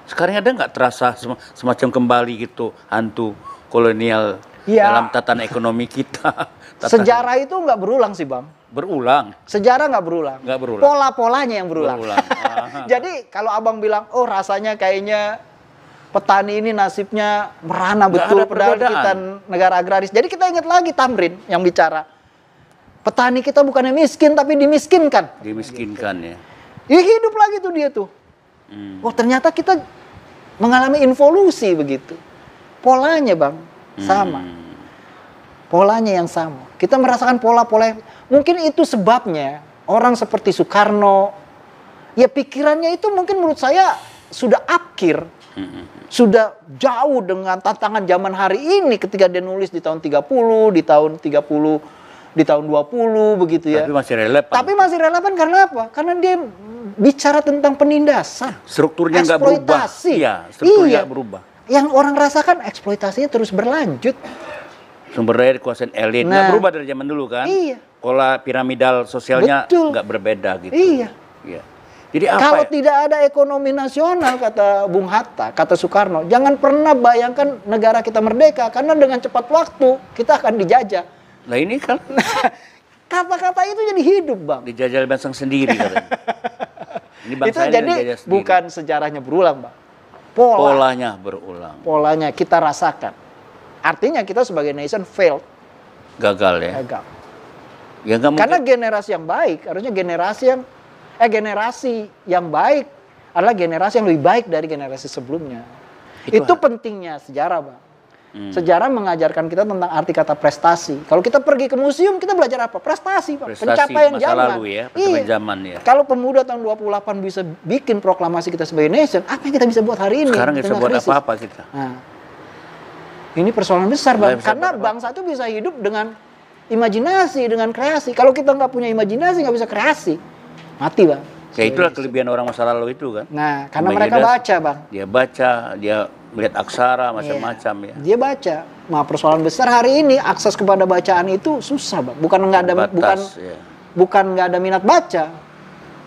Sekarang ada nggak terasa semacam kembali gitu hantu kolonial dalam tatanan ekonomi kita?
Sejarah itu nggak berulang sih, Bang.
Berulang.
Sejarah nggak berulang.
Nggak berulang.
Pola-polanya yang berulang. Jadi kalau abang bilang, oh rasanya kayaknya petani ini nasibnya merana betul, padahal kita negara agraris. Jadi kita ingat lagi Tamrin yang bicara. Petani kita bukannya miskin, tapi dimiskinkan.
Dimiskinkan ya.
Ya hidup lagi tuh dia tuh. Oh ternyata kita mengalami involusi begitu. Polanya, Bang, sama. Polanya yang sama. Kita merasakan pola-pola yang... Mungkin itu sebabnya orang seperti Soekarno, ya pikirannya itu mungkin menurut saya sudah akhir. Sudah jauh dengan tantangan zaman hari ini ketika dia nulis di tahun 30, di tahun 30, di tahun 20 begitu ya.
Tapi masih relevan.
Tapi masih relevan karena apa? Karena dia bicara tentang penindasan.
Strukturnya nggak berubah. Iya, strukturnya nggak berubah.
Yang orang rasakan eksploitasinya terus berlanjut.
Sumber daya kekuasaan elit nggak berubah dari zaman dulu kan?
Iya.
Pola piramidal sosialnya nggak berbeda gitu.
Iya.
Jadi apa
kalau tidak ada ekonomi nasional, kata Bung Hatta, kata Soekarno, jangan pernah bayangkan negara kita merdeka, karena dengan cepat waktu kita akan dijajah.
Nah ini kan
kata-kata itu jadi hidup, Bang.
Dijajah bangsa sendiri katanya. Ini bangsa
itu jadi bukan sejarahnya berulang, Bang. Polanya berulang. Polanya kita rasakan. Artinya kita sebagai nation failed.
Gagal ya.
Gagal.
Ya,
karena generasi yang baik, harusnya generasi yang baik adalah generasi yang lebih baik dari generasi sebelumnya. Itu pentingnya sejarah, Bang. Sejarah mengajarkan kita tentang arti kata prestasi. Kalau kita pergi ke museum, kita belajar apa? Prestasi, Pak. Pencapaian
masa
zaman.
Lalu ya, pencapaian zaman ya.
Kalau pemuda tahun 28 bisa bikin proklamasi kita sebagai nation, apa yang kita bisa buat hari ini?
Sekarang nggak bisa buat apa-apa kita.
Nah, ini persoalan besar, Bang. Karena bangsa itu bisa hidup dengan imajinasi, dengan kreasi. Kalau kita nggak punya imajinasi, nggak bisa kreasi, mati, Bang.
Ya itulah kelebihan orang masa lalu itu kan.
Nah, karena mereka baca, Bang.
Dia baca, dia melihat aksara macam-macam ya.
Dia baca. Nah, persoalan besar hari ini akses kepada bacaan itu susah, Bang. Bukan nggak ada bukan nggak ada minat baca,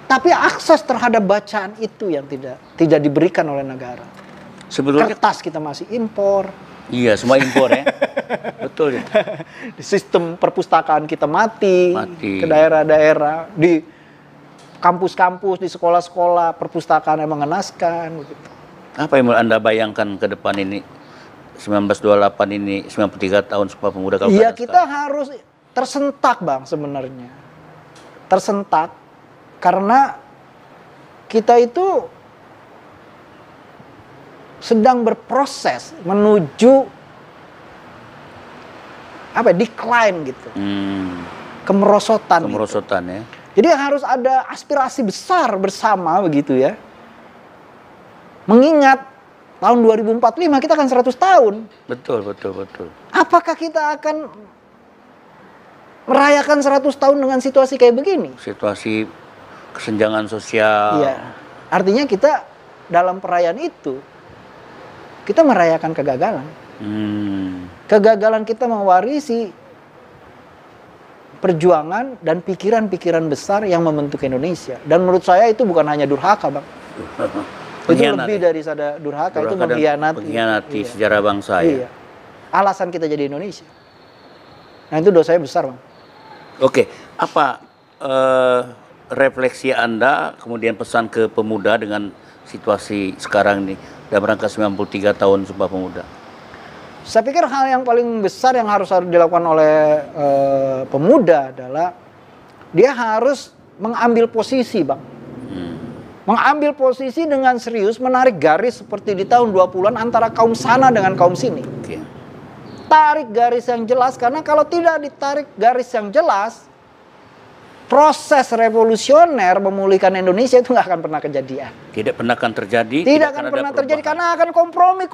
tapi akses terhadap bacaan itu yang tidak diberikan oleh negara.
Sebetulnya
kertas kita masih impor.
Iya, semua impor ya. Betul itu.
Sistem perpustakaan kita mati.
Mati.
Ke daerah-daerah, di kampus-kampus, di sekolah-sekolah, perpustakaan yang mengenaskan. Gitu.
Apa yang Anda bayangkan ke depan ini? 1928 ini 93 tahun Sumpah Pemuda kalau
Iya,
keadaan
kita
sekarang?
harus tersentak Bang sebenarnya. Tersentak karena kita itu sedang berproses menuju decline gitu. Kemerosotan.
Kemerosotan ya.
Jadi harus ada aspirasi besar bersama begitu ya. Mengingat tahun 2045 kita akan 100 tahun.
Betul.
Apakah kita akan merayakan 100 tahun dengan situasi kayak begini?
Situasi kesenjangan sosial.
Iya. Artinya kita dalam perayaan itu kita merayakan kegagalan. Kegagalan kita mewarisi perjuangan dan pikiran-pikiran besar yang membentuk Indonesia. Dan menurut saya itu bukan hanya durhaka, Bang. Itu lebih dari durhaka, itu
mengkhianati sejarah bangsa ya.
Iya. Alasan kita jadi Indonesia. Nah itu dosanya besar, Bang.
Oke, apa refleksi Anda kemudian pesan ke pemuda dengan situasi sekarang ini dalam rangka 93 tahun Sumpah Pemuda?
Saya pikir hal yang paling besar yang harus dilakukan oleh pemuda adalah dia harus mengambil posisi, Bang. Mengambil posisi dengan serius, menarik garis seperti di tahun 20-an antara kaum sana dengan kaum sini.
Oke.
Tarik garis yang jelas, karena kalau tidak ditarik garis yang jelas, proses revolusioner memulihkan Indonesia itu nggak akan pernah kejadian.
Tidak pernah akan terjadi.
Tidak akan pernah terjadi karena akan kompromi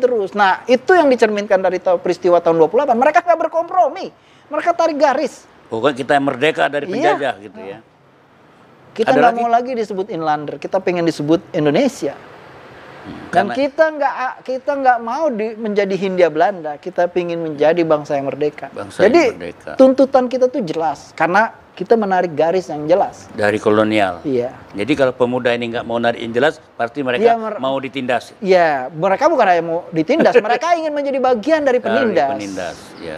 terus. Nah itu yang dicerminkan dari peristiwa tahun 28. Mereka nggak berkompromi, mereka tarik garis.
Pokoknya kita yang merdeka dari penjajah gitu ya.
Kita nggak mau lagi disebut inlander, kita pengen disebut Indonesia. Dan kita nggak mau menjadi Hindia Belanda, kita pengen menjadi bangsa yang merdeka. Jadi tuntutan kita tuh jelas, karena kita menarik garis yang jelas.
Dari kolonial.
Iya.
Jadi kalau pemuda ini nggak mau narik yang jelas, pasti mereka mau ditindas.
Iya, mereka bukan hanya mau ditindas, mereka ingin menjadi bagian dari penindas.
Dari penindas, ya.